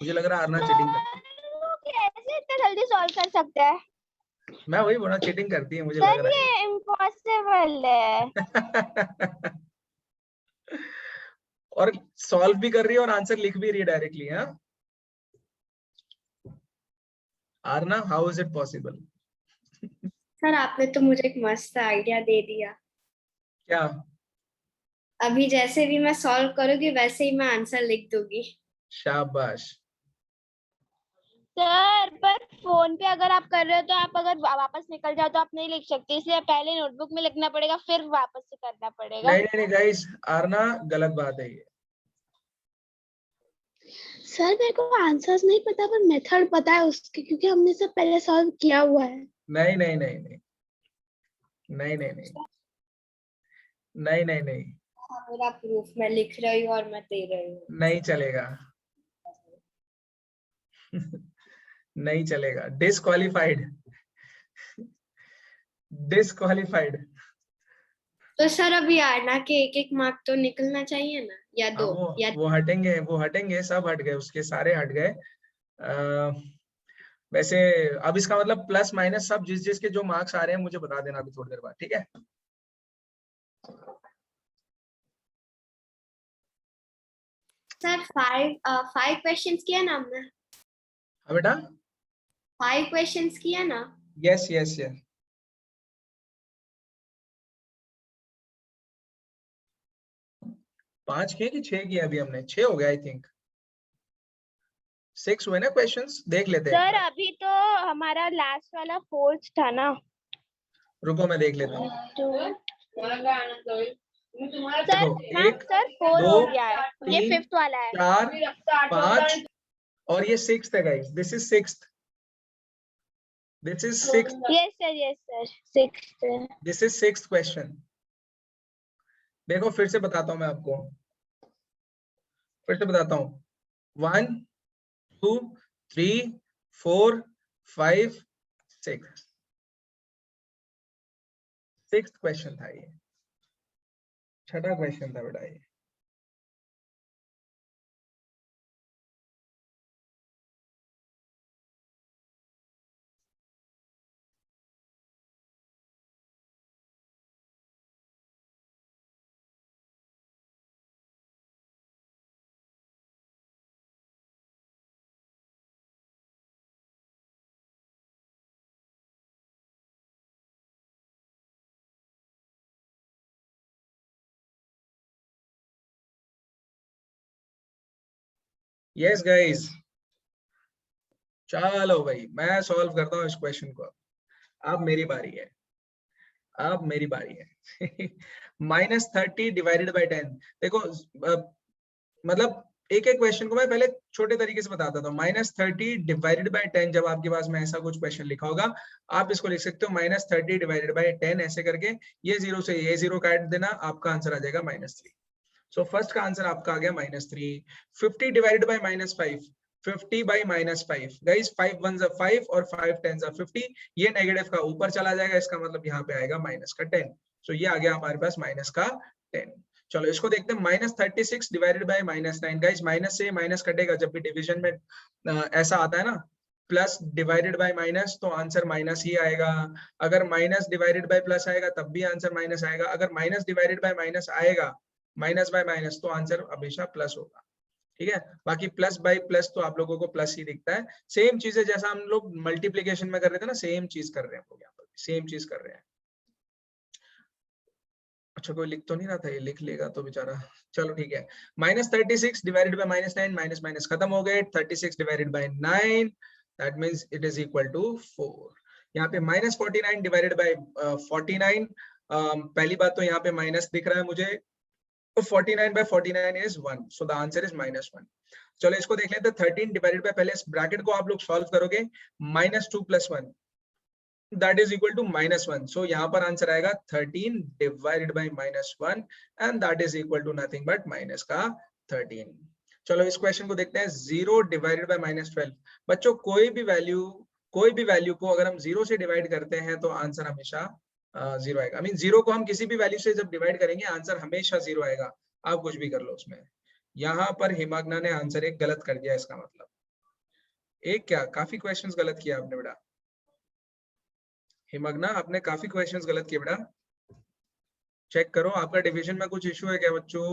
मुझे लग रहा है आरना चीटिंग करती वो कैसे इतना जल्दी सॉल्व कर सकता है? है। मैं वही बोला, चीटिंग करती है मुझे सर लग रहा ये इम्पॉसिबल है। है। और सॉल्व भी कर रही है और आंसर लिख भी रही है डायरेक्टली। हाँ Aarna, how is it possible? Sir आपने तो मुझे एक मस्त आइडिया दे दिया। क्या? अभी जैसे भी मैं सॉल्व करूंगी वैसे ही मैं आंसर लिख दूंगी। शाबाश। सर पर फोन पे अगर आप कर रहे हो तो आप अगर वापस निकल जाओ तो आप नहीं लिख सकते, इसलिए पहले नोटबुक में लिखना पड़ेगा फिर वापस से करना पड़ेगा। नहीं नहीं नहीं गाइस, आरना गलत बात है ये। सर मेरे को आंसर्स नहीं पता पर मेथड पता है उसके, क्योंकि हमने सब पहले सॉल्व किया हुआ है। नहीं नहीं नहीं नहीं नहीं नहीं नहीं नहीं नहीं नहीं मेरा प्रूफ मैं लिख रही हूँ और मैं दे रही हूँ। नहीं चलेगा। नहीं चलेगा, डिस्क्वालिफाइड। डिस्क्वालिफाइड। तो सर अभी आना के एक एक मार्क तो निकलना चाहिए ना, या दो या वो हटेंगे, सब हट गए, उसके सारे हट गए। वैसे अब इसका मतलब प्लस माइनस सब जिसके जो मार्क्स आ रहे हैं मुझे बता देना अभी थोड़ी देर बाद, ठीक है। सर 5 क्वेश्चंस किया ना हमने? हाँ बेटा, 5 क्वेश्चंस किया ना? Yes yes yes. पांच किए कि 6 किए? अभी हमने 6 हो गया आई थिंक। 6 हुए ना क्वेश्चंस, देख लेते हैं। सर अभी तो हमारा लास्ट वाला 4th था ना। रुको मैं देख लेता हूँ। सर देखो, हाँ 1 सर 4 2 हो गया है, ये 3 5th वाला है। 4 5 और ये 6th है guys, this is 6th, this is 6th, yes sir 6th। This is 6th question. देखो फिर से बताता हूँ मैं आपको, फिर से बताता हूँ। 1 2 3 4 5 6, 6th क्वेश्चन था ये, 6ठा क्वेश्चन था बेटा ये। यस गाइस, चलो भाई मैं सॉल्व करता हूँ इस क्वेश्चन को। अब मेरी बारी है, अब मेरी बारी है। -30 डिवाइडेड बाय 10। देखो मतलब एक एक क्वेश्चन को मैं पहले छोटे तरीके से बताता था। -30 डिवाइडेड बाय 10, जब आपके पास में ऐसा कुछ क्वेश्चन लिखा होगा आप इसको लिख सकते हो -30 डिवाइडेड बाय 10 ऐसे करके, ये 0 से ये 0 काट देना, आपका आंसर आ जाएगा -3। सो फर्स्ट का आंसर आपका आ गया -3। 50 डिवाइडेड बाय -5, 50 बाई -5 गाइस, 5 1 जा 5 और 5 10 जा 50, ये नेगेटिव का ऊपर चला जाएगा, इसका मतलब यहाँ पे आएगा -10। सो ये आ गया हमारे पास -10। चलो इसको देखते हैं। -36 डिवाइडेड बाय -9 गाइस, माइनस से माइनस कटेगा जब भी डिवीजन में ऐसा आता है ना, प्लस डिवाइडेड बाय माइनस, तो आंसर माइनस ही आएगा। अगर माइनस डिवाइडेड बाय प्लस आएगा तब भी आंसर माइनस आएगा। अगर माइनस डिवाइडेड बाय माइनस आएगा, माइनस बाय माइनस, तो आंसर हमेशा प्लस होगा, ठीक है। बाकी प्लस बाय प्लस तो आप लोगों को प्लस ही दिखता है। सेम चीज है जैसा हम लोग मल्टीप्लीकेशन में कर रहे थे ना, सेम चीज कर रहे हैं हम लोग यहाँ पर, सेम चीज कर रहे हैं। अच्छा कोई लिख तो नहीं रहा था, ये लिख लेगा तो बेचारा। चलो ठीक है, -36 डिवाइडेड बाय -9, माइनस माइनस खत्म हो गए। 36 divided by 9, that means it is equal to 4। यहाँ पे -49 डिवाइडेड बाय 49, पहली बात तो यहाँ पे माइनस दिख रहा है मुझे, तो 49 by 49 is 1, so the answer is -1। चलो इसको देख लेते हैं। 13 डिवाइडेड बाय, पहले इस ब्रैकेट को आप लोग सॉल्व करोगे, -2 + 1 that is equal to -1, so यहाँ पर आंसर आएगा 13 divided by -1 and that is equal to nothing but minus का 13। चलो इस क्वेश्चन को देखते हैं। 0 डिवाइडेड बाय -12। बच्चों कोई भी वैल्यू को अगर हम 0 से डिवाइड करते हैं तो आंसर हमेशा 0 आएगा। आई मीन 0 को हम किसी भी वैल्यू से जब डिवाइड करेंगे आंसर हमेशा 0 आएगा, आप कुछ भी कर लो उसमें। यहाँ पर हिमाग्ना ने आंसर एक गलत कर दिया, इसका मतलब एक क्या, काफी क्वेश्चंस गलत किया आपने बेटा। हिमाग्ना आपने काफी क्वेश्चंस गलत किए बेटा, चेक करो आपका डिवीजन में कुछ इशू है क्या बच्चों।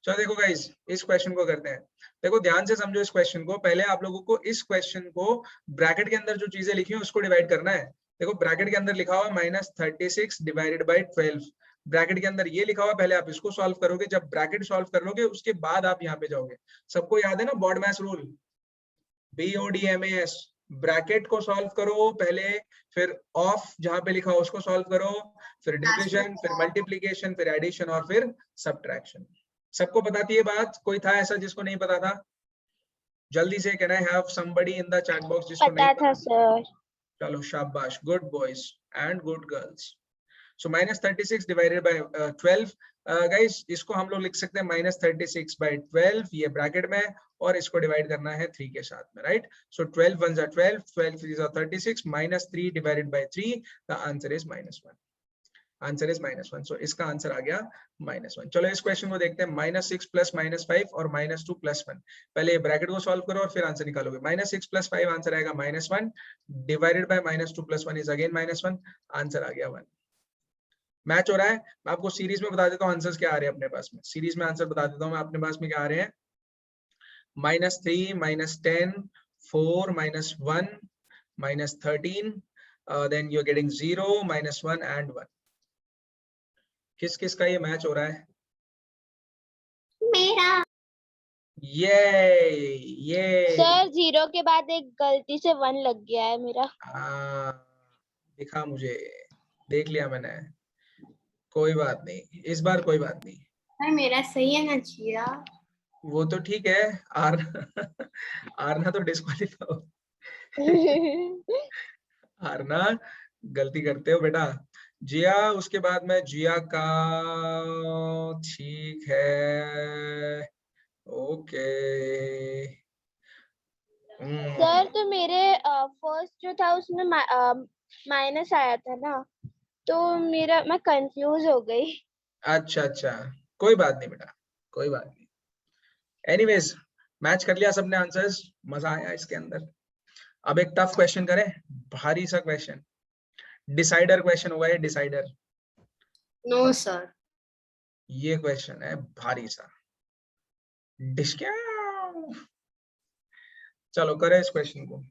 चलो देखो गाइस, इस क्वेश्चन को करते हैं। देखो ध्यान से समझो इस क्वेश्चन को। पहले आप लोगों को इस क्वेश्चन को ब्रैकेट के अंदर जो चीजें लिखी हैं उसको डिवाइड करना है। देखो ब्रैकेट के अंदर लिखा हुआ -36 डिवाइडेड बाय 12, ब्रैकेट के अंदर ये लिखा हुआ, पहले आप इसको सॉल्व करोगे। जब ब्रैकेट सॉल्व कर लोगे उसके बाद आप यहाँ पे जाओगे। सबको याद है ना BODMAS रूल, BODMAS, ब्रैकेट को सॉल्व करो पहले, फिर ऑफ जहां पे लिखा हो उसको सॉल्व करो, फिर डिविजन, फिर मल्टीप्लीकेशन, फिर एडिशन और फिर सब्ट्रैक्शन। सबको बताती है बात? कोई था ऐसा जिसको नहीं पता था? जल्दी से, can I have somebody in the chat box जिसको नहीं पता था सर। चलो शाबाश, good boys and good girls. So -36 divided bye 12 guys, इसको हम लोग लिख सकते हैं -36 by 12, ये ब्रैकेट में, और इसको डिवाइड करना है 3 के साथ में, राइट? सो 12 1 जा 12, 12 3 जा 36, -3 divided by 3, the answer is -1। Answer is -1। सो इसका आंसर आ गया -1। चलो इस क्वेश्चन को देखते हैं। -6 + -5 और -2 + 1। पहले ब्रैकेट को सॉल्व करो और फिर आंसर निकालोगे। -6 + 5 आंसर आएगा -1, divided by -2 + 1 is again -1, answer आ गया 1। मैच हो रहा है। मैं आपको सीरीज में बता देता हूँ आंसर्स क्या आ रहे हैं अपने पास में। सीरीज में आंसर बता देता हूँ मैं अपने पास में क्या आ रहे हैं। -3, -10, 4, -1, -13, then you're getting 0, -1 and 1। किस किस का ये मैच हो रहा है? मेरा। ये सर 0 के बाद एक गलती से 1 लग गया है मेरा। दिखा मुझे, देख लिया मैंने। कोई बात नहीं, इस बार कोई बात नहीं। भाई मेरा सही है ना जीरा? वो तो ठीक है। आर आरना तो डिस्क्वालीफाई हो। आरना गलती करते हो बेटा। जिया, उसके बाद में जिया का, ठीक है, ओके। सर तो मेरे फर्स्ट जो था उसमें माइनस आया था ना, तो मैं कंफ्यूज हो गई। अच्छा अच्छा, कोई बात नहीं बेटा, कोई बात नहीं। एनीवेज, मैच कर लिया सबने आंसर्स, मजा आया इसके अंदर। अब एक टफ क्वेश्चन करें, भारी सा क्वेश्चन, डिसाइडर क्वेश्चन होगा ये, डिसाइडर। No sir. ये क्वेश्चन है भारी सा, डिस्क्या। चलो करें इस क्वेश्चन को।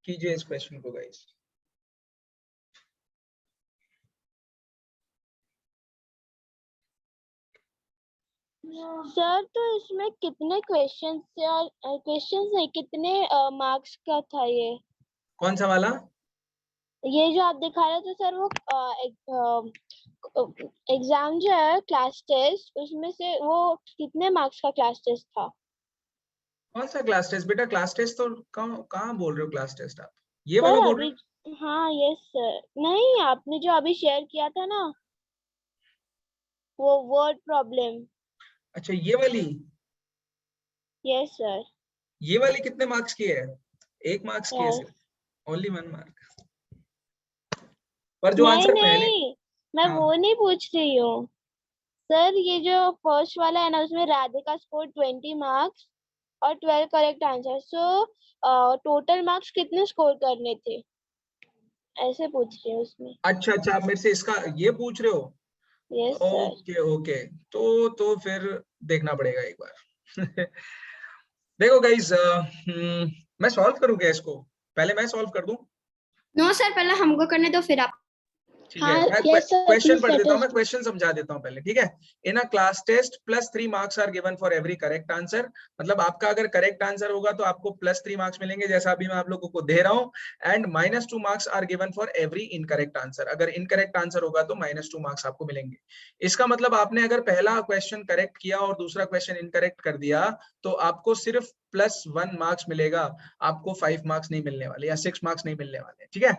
कीजिए इस क्वेश्चन को गाइस। सर तो इसमें कितने क्वेश्चंस थे और क्वेश्चंस नहीं, कितने मार्क्स का था ये? कौन सा वाला? ये जो आप दिखा रहे थे सर, वो एग्जाम जो है क्लास टेस्ट, उसमें से वो कितने मार्क्स का क्लास टेस्ट था? कौन सा क्लास टेस्ट बेटा? क्लास टेस्ट तो कहाँ बोल रहे हो क्लास टेस्ट आप? ये सर वाला बोल रहे अभी, हो? हाँ यस सर, नहीं आपने जो अभी शेयर किया था ना, वो वर्ड प्रॉब्लम। अच्छा ये वाली, यस सर। ये वाली कितने मार्क्स की है? 1 मार्क्स की है यस। सिर्फ, ओनली 1 मार्क। पर जो नहीं आंसर पहले, नहीं, मैं हाँ वो नहीं पूछ रही हूँ सर। ये जो फर्स्ट वाला है ना, उसमें राधिका स्कोर 20 मार्क्स और 12 correct answer. So total marks कितने स्कोर करने थे, ऐसे पूछ रही हूँ उसमें। अच्छा अच्छा, आप मेरे से इसका ये पूछ रहे हो? Yes sir. ओके ओके, तो फिर देखना पड़ेगा एक बार। देखो गाइस, मैं सॉल्व करूँ क्या इसको? पहले मैं सॉल्व कर दूं? नो सर, पहले हमको करने दो फिर आप। ठीक है, हाँ मैं यस सर, क्वेश्चन प्लीज पढ़ लेट देता हूँ, अस। मैं क्वेश्चन समझा देता हूँ पहले, ठीक है। In a class test +3 marks are given for every correct answer. मतलब आपका अगर करेक्ट आंसर होगा तो आपको +3 मार्क्स मिलेंगे, जैसा अभी मैं आप लोगों को दे रहा हूँ। And -2 marks are given for every incorrect answer. अगर इनकरेक्ट आंसर होगा तो -2 मार्क्स आपको मिलेंगे। इसका मतलब आपने अगर पहला क्वेश्चन करेक्ट किया और दूसरा क्वेश्चन इनकरेक्ट कर दिया तो आपको सिर्फ +1 मार्क्स मिलेगा, आपको 5 मार्क्स नहीं मिलने वाले या 6 मार्क्स नहीं मिलने वाले, ठीक है।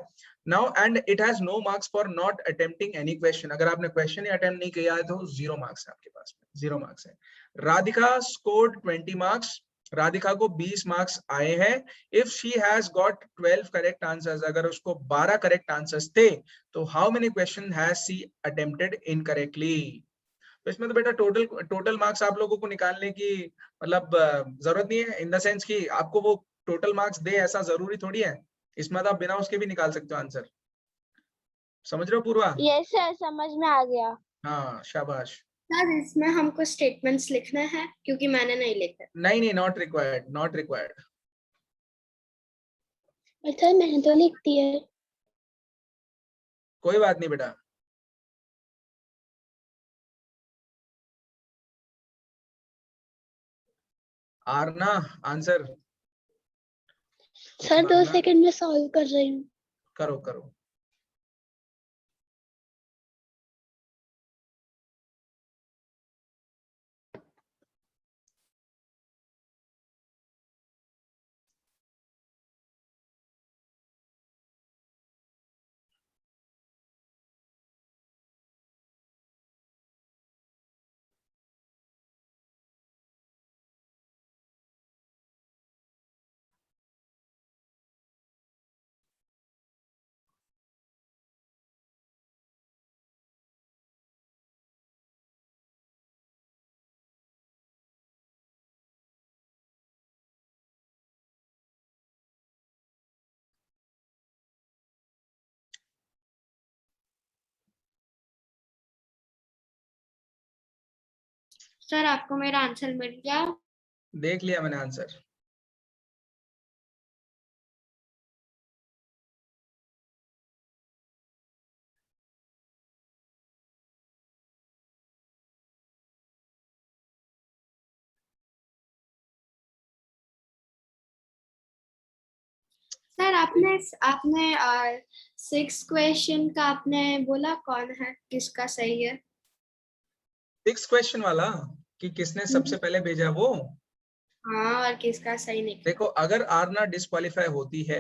Now and it has no marks for not attempting any question. अगर आपने क्वेश्चन ही अटेम्प्ट नहीं किया है तो 0 मार्क्स है आपके पास में, 0 मार्क्स है। राधिका स्कोर्ड 20 मार्क्स, राधिका को 20 मार्क्स आए हैं। If she has got 12 correct answers, अगर उसको 12 करेक्ट आंसर्स थे तो how many question has she attempted incorrectly? तो इसमें तो बेटा टोटल मार्क्स आप लोगों को निकालने की मतलब जरूरत नहीं है, इन द सेंस कि आपको वो टोटल मार्क्स दे ऐसा जरूरी थोड़ी है। इसमें तो आप बिना उसके भी निकाल सकते हो आंसर। समझ रहे हो पूर्वा? यस सर, समझ में आ गया। हाँ शाबाश। सर इसमें हमको स्टेटमेंट्स लिखना है क्योंकि मैंने नहीं लिखा। नहीं नहीं, not required, not required. Sir मैंने तो लिख दिया है। कोई बात नहीं बेटा। आरना आंसर। सर 2 सेकंड में सॉल्व कर रही हूँ। करो करो। सर आपको मेरा आंसर मिल गया? देख लिया मैंने आंसर। सर आपने आपने 6 क्वेश्चन का आपने बोला कौन है, किसका सही है? 6 क्वेश्चन वाला कि किसने सबसे पहले भेजा वो। हाँ, और किसका सही निकला? देखो अगर आरना डिस्क्वालीफाई होती है,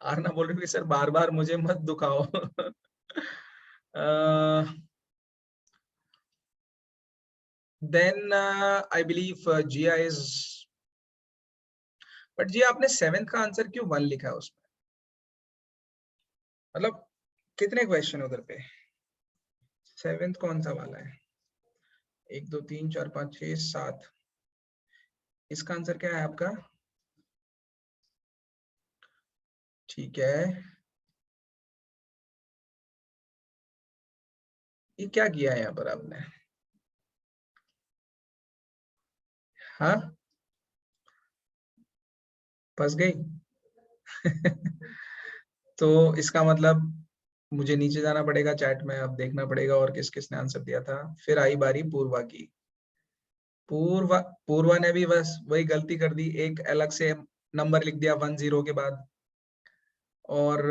आरना बोल रही है सर बार बार मुझे मत दुखाओ। then I believe Jia is, but जी आपने 7th का आंसर क्यों 1 लिखा है उसमें? मतलब कितने क्वेश्चन उधर पे? 7th कौन सा वाला है? 1 2 3 4 5 6 7। इसका आंसर क्या है आपका? ठीक है, ये क्या किया है यहाँ पर आपने? हाँ फंस गई। तो इसका मतलब मुझे नीचे जाना पड़ेगा चैट में, अब देखना पड़ेगा और किस किसने आंसर दिया था। फिर आई बारी पूर्वा की। पूर्वा ने भी बस वही गलती कर दी, एक अलग से नंबर लिख दिया 10 के बाद। और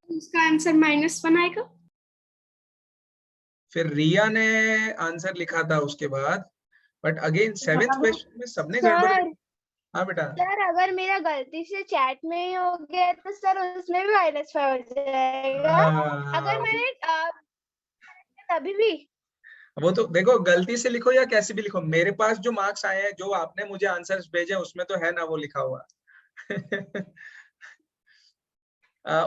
उसका आंसर -1 आएगा। फिर रिया ने आंसर लिखा था उसके बाद, बट अगेन 7th क्वेश्चन में सबने गड़बड़। हाँ बेटा। सर अगर मेरा गलती से चैट में ही हो गया तो सर उसमें भी -5 हो जाएगा। अगर मैंने तभी भी। वो तो देखो गलती से लिखो या कैसे भी लिखो, मेरे पास जो मार्क्स आए हैं, जो आपने मुझे आंसर्स भेजे उसमें तो है ना वो लिखा हुआ।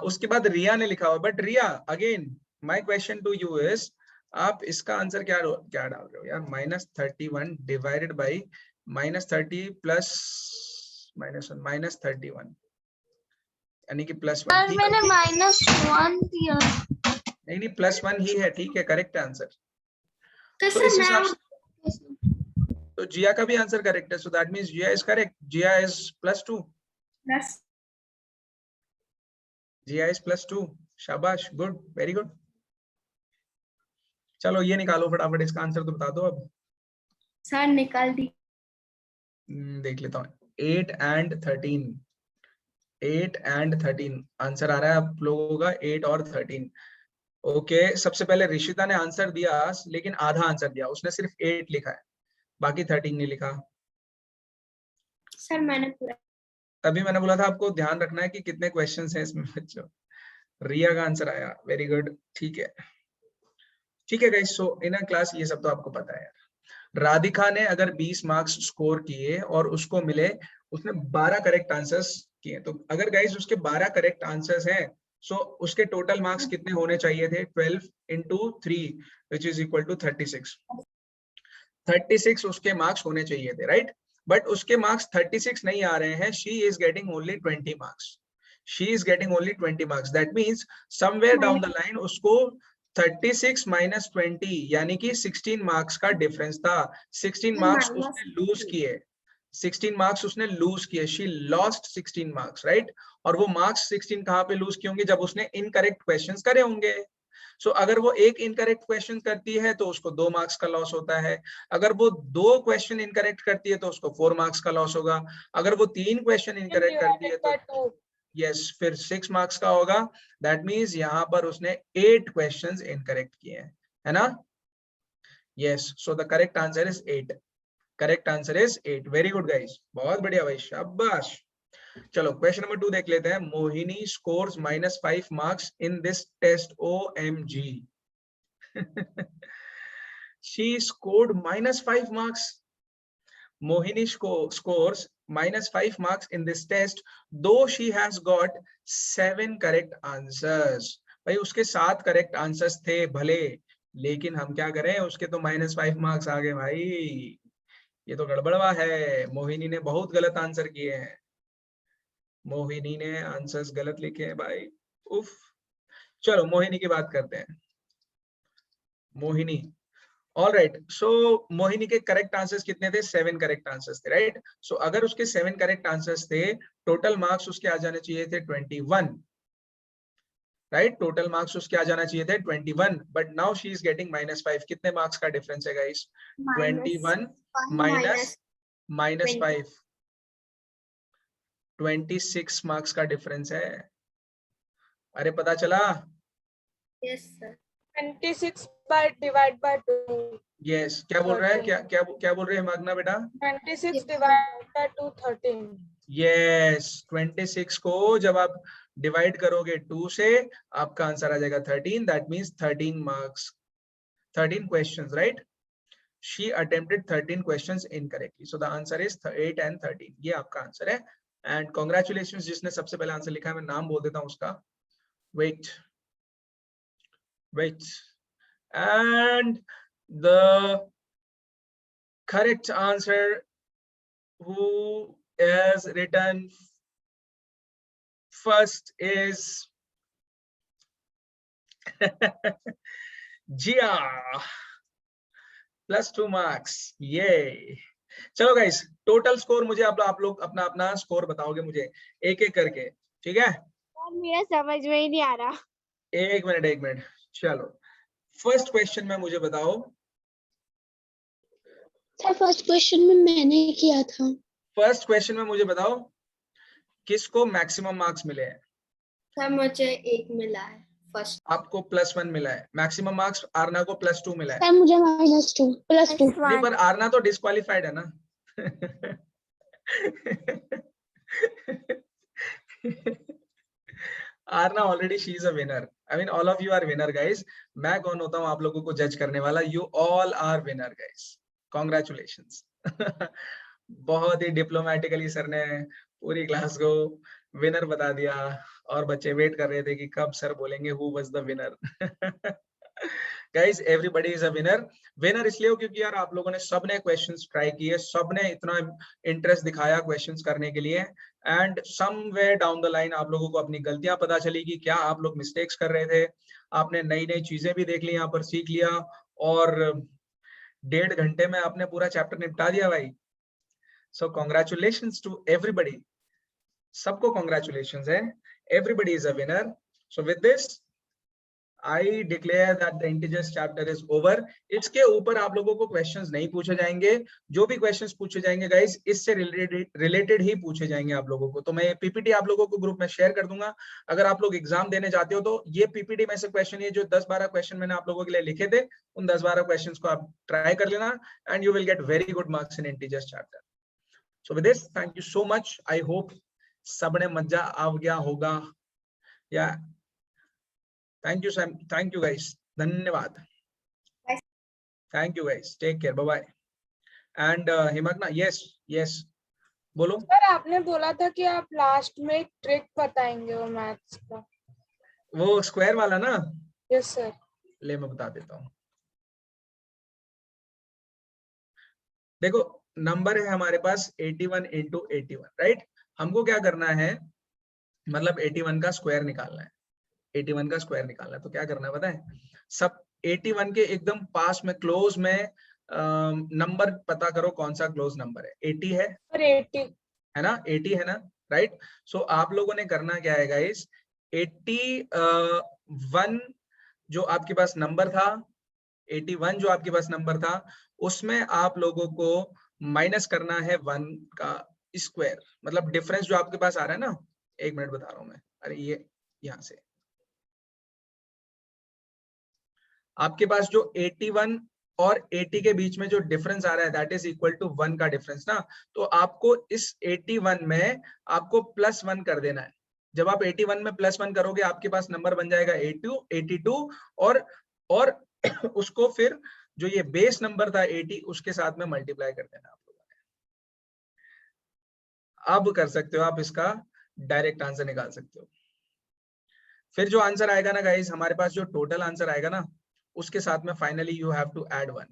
उसके बाद रिया ने लिखा हुआ। But Riya again my question to you is, आप इसका आंसर क्या क्या डाल रहे हो यार? -31 डिवाइडेड बाई -30 प्लस -1 -31 यानी कि +1। मैंने -1 दिया। नहीं +1 ही है, ठीक है, करेक्ट आंसर। तो So, सर इस हिसाब मैं तो जिया का भी आंसर करेक्ट है, so that means Jiya is correct. Jiya is +2। Jiya is +2। शाबाश, गुड, वेरी गुड। चलो ये निकालो फटाफट, इसका आंसर तो बता दो अब। सर निकाल दी। देख लेता हूँ। 8 and 13, 8 and 13 आंसर आ रहा है आप लोगों का, 8 और 13। ओके, सबसे पहले ऋषिता ने आंसर दिया, लेकिन आधा आंसर दिया, उसने सिर्फ 8 लिखा है, बाकी 13 नहीं लिखा। सर मैंने पूरा। तभी मैंने बोला था आपको ध्यान रखना है कि कितने क्वेश्चंस हैं इसमें बच्चों। रिया का आंसर आया, वेरी गुड, ठीक है। ठीक है guys, so in a class ये सब तो आपको पता है। राधिका ने अगर 20 मार्क्स स्कोर किए और उसको मिले, उसने 12 करेक्ट आंसर्स किए, तो अगर गाइस उसके 12 करेक्ट आंसर्स हैं, सो उसके टोटल मार्क्स कितने होने चाहिए थे? 12 into 3 which is equal to 36। 36 उसके मार्क्स होने चाहिए थे, राइट? बट उसके मार्क्स 36 नहीं आ रहे हैं। She is getting only 20 marks. She is getting only 20 marks. That means somewhere down the line उसको 36 - 20 यानी कि 16 मार्क्स का डिफरेंस था। 16 मार्क्स उसने लूज किए, 16 मार्क्स उसने लूज किए। She lost 16 marks, right? और वो मार्क्स 16 कहाँ पे लूज किए होंगे? जब उसने इनकरेक्ट क्वेश्चंस करे होंगे। सो अगर वो एक इनकरेक्ट क्वेश्चन करती है तो उसको 2 मार्क्स का लॉस होता है, अगर वो 2 क्वेश्चन इनकरेक्ट करती है तो उसको 4 मार्क्स का लॉस होगा, अगर वो 3 क्वेश्चन इनकरेक्ट करती है तो यस फिर 6 मार्क्स का होगा। दैट मीन्स यहाँ पर उसने 8 क्वेश्चंस इनकरेक्ट किए हैं, है ना? Yes, so the correct answer is 8। Correct answer is 8। Very good guys, बहुत बढ़िया भाई, शाबाश। चलो क्वेश्चन नंबर 2 देख लेते हैं। Mohini scores -5 marks in this test, OMG। She scored -5 marks. Mohini scores -5 marks in this test, though she has got 7 correct answers. भाई उसके 7 करेक्ट आंसर्स थे भले, लेकिन हम क्या करें, उसके तो -5 मार्क्स आ गए भाई। ये तो गड़बड़वा है, मोहिनी ने बहुत गलत आंसर किए हैं, मोहिनी ने आंसर्स गलत लिखे हैं भाई, उफ। चलो मोहिनी की बात करते हैं। मोहिनी, ऑलराइट, सो मोहिनी के करेक्ट आंसर्स कितने थे? 7 करेक्ट आंसर्स थे, राइट? सो अगर उसके 7 करेक्ट आंसर्स थे, टोटल मार्क्स उसके आ जाने चाहिए थे 21, राइट? टोटल मार्क्स उसके आ जाना चाहिए थे 21, but now she is getting -5। कितने मार्क्स का डिफरेंस है गाइस? 21 माइनस -5, 26 मार्क्स का डिफरेंस है। अरे पता चला? Yes sir. 26 divide by 2। Yes, क्या बोल रहा है? क्या बोल रहे हैं मागना बेटा? 26 डिवाइड बाय 2 13। यस, 26 को जब आप डिवाइड करोगे 2 से, आपका आंसर आ जाएगा 13। That means 13 marks, 13 questions, right? She attempted 13 questions incorrectly, so the answer is 8 and 13। ये आपका आंसर है, एंड कॉन्ग्रेचुलेशंस जिसने सबसे पहले आंसर लिखा है। मैं नाम बोल देता हूँ उसका, wait, and the correct answer who is written first is Jia, +2 marks। ये चलो गाइस, टोटल स्कोर मुझे आप लोग अपना अपना स्कोर बताओगे मुझे एक एक करके, ठीक है? मेरा समझ में ही नहीं आ रहा। एक मिनट, चलो फर्स्ट क्वेश्चन में मुझे बताओ। सर फर्स्ट क्वेश्चन में मैंने किया था। फर्स्ट क्वेश्चन में मुझे बताओ किसको मैक्सिमम मार्क्स मिले हैं? सर मुझे 1 मिला है फर्स्ट। आपको +1 मिला है। मैक्सिमम मार्क्स आरना को +2 मिला है। सर मुझे -2 +2। नहीं, पर आरना तो डिस्क्वालिफाइड है ना। Aarna already she is a winner. I mean all of you are winner guys. मैं कौन होता हूँ आप लोगों को जज करने वाला? You all are winner guys, congratulations. बहुत ही डिप्लोमेटिकली सर ने पूरी क्लास को विनर बता दिया, और बच्चे वेट कर रहे थे कि कब सर बोलेंगे who was the winner. Guys everybody is a winner. Winner इसलिए हो क्योंकि यार आप लोगों ने सबने क्वेश्चंस ट्राई किए, सबने इतना इंटरेस्ट दिखाया क्वेश्चंस करने के लिए, and somewhere down the line आप लोगों को अपनी गलतियां पता चली कि क्या आप लोग मिस्टेक्स कर रहे थे। आपने नई नई चीजें भी देख ली, यहाँ पर सीख लिया, और 1.5 घंटे में आपने पूरा चैप्टर निपटा दिया भाई। सो कॉन्ग्रेचुलेशंस टू एवरीबॉडी, सबको कॉन्ग्रेचुलेशंस है। Everybody is a winner. So with this I declare that the integers chapter is over। इसके ऊपर आप लोगों को क्वेश्चंस नहीं पूछे जाएंगे। जो भी क्वेश्चंस पूछे जाएंगे गाइस, इससे रिलेटेड ही पूछे जाएंगे आप लोगों को। तो मैं ये पीपीटी आप लोगों को ग्रुप में शेयर कर दूंगा। अगर आप लोग एग्जाम देने जाते हो तो ये पीपीटी में से क्वेश्चन, ये जो 10-12 क्वेश्चन मैंने आप लोगों के लिए लिखे थे, उन 10-12 क्वेश्चंस को आप ट्राई कर लेना, and you will get very good marks in integers chapter. So with this, thank you so much. I hope सबने मजा आ गया होगा। या thank you Sam, thank you guys, धन्यवाद। Thank you guys, take care, bye bye. And Himagna, yes बोलो। Sir आपने बोला था कि आप लास्ट में एक ट्रिक बताएंगे वो मैथ्स का, वो स्क्वायर वाला ना? Yes sir. ले मैं बता देता हूँ। देखो नंबर है हमारे पास 81 × 81, राइट? हमको क्या करना है, मतलब 81 का स्क्वायर निकालना है। 81 का स्क्वायर निकालना है तो क्या करना है पता है? सब 81 के एकदम पास में, क्लोज में नंबर पता करो कौन सा क्लोज नंबर है। 80 है, और 80 है ना? 80 है ना, राइट? सो आप लोगों ने करना क्या है गाइस, 81 जो आपके पास नंबर था 81 जो आपके पास नंबर था उसमें आप लोगों को माइनस करना है 1 का स्क्वायर, मतलब डिफरेंस जो आपके पास आ रहा है ना, 1 मिनट बता रहा हूं मैं, अरे ये यहां से आपके पास जो 81 और 80 के बीच में जो डिफरेंस आ रहा है दैट इज इक्वल टू 1 का डिफरेंस ना, तो आपको इस 81 में आपको +1 कर देना है। जब आप 81 में +1 करोगे आपके पास नंबर बन जाएगा 82 और उसको फिर जो ये बेस नंबर था 80 उसके साथ में मल्टीप्लाई कर देना आप लोगों ने। अब कर सकते हो आप इसका डायरेक्ट आंसर निकाल सकते हो। फिर जो आंसर आएगा ना गाइस, हमारे पास जो टोटल आंसर आएगा ना उसके साथ में finally you have to add 1।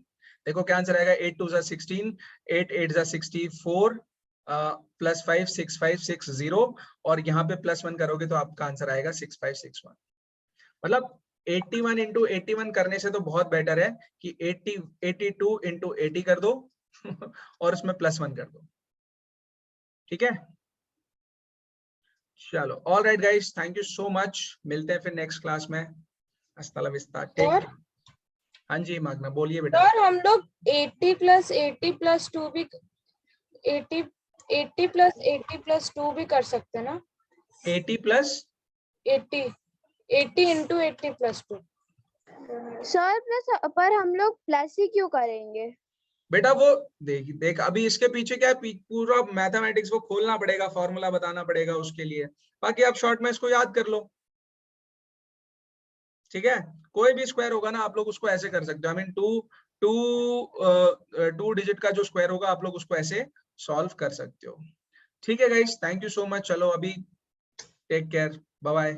देखो क्या आंसर आएगा, 8 2 जा 16, 8 8 जा 64, +5 6 5 6 0 और यहाँ पे +1 करोगे तो आपका आंसर आएगा 6561। मतलब 81 इंटू 81 करने से तो बहुत बेटर है कि 82 इंटू 80 कर दो और उसमें +1 कर दो, ठीक है। चलो all right guys, thank you so much, मिलते हैं फिर नेक्स्ट क्लास में। हस्ता ला विस्ता, टेक। हाँ जी मागना बोलिए बेटा। और हम लोग 80 + 80 + 2 भी 80 + 2 भी कर सकते हैं ना? 80 + 80 इंटू 80 + 2। सर प्लस पर हम लोग प्लस ही क्यों करेंगे? बेटा वो देख अभी इसके पीछे क्या है, पूरा मैथमेटिक्स को खोलना पड़ेगा, फॉर्मूला बताना पड़ेगा उसके लिए, बाकी आप शॉर्ट में इसको याद कर लो, ठीक है। कोई भी स्क्वायर होगा ना आप लोग उसको ऐसे कर सकते हो, आई मीन 2 डिजिट का जो स्क्वायर होगा आप लोग उसको ऐसे सॉल्व कर सकते हो, ठीक है guys. Thank you so much, चलो अभी टेक केयर, बाय बाय।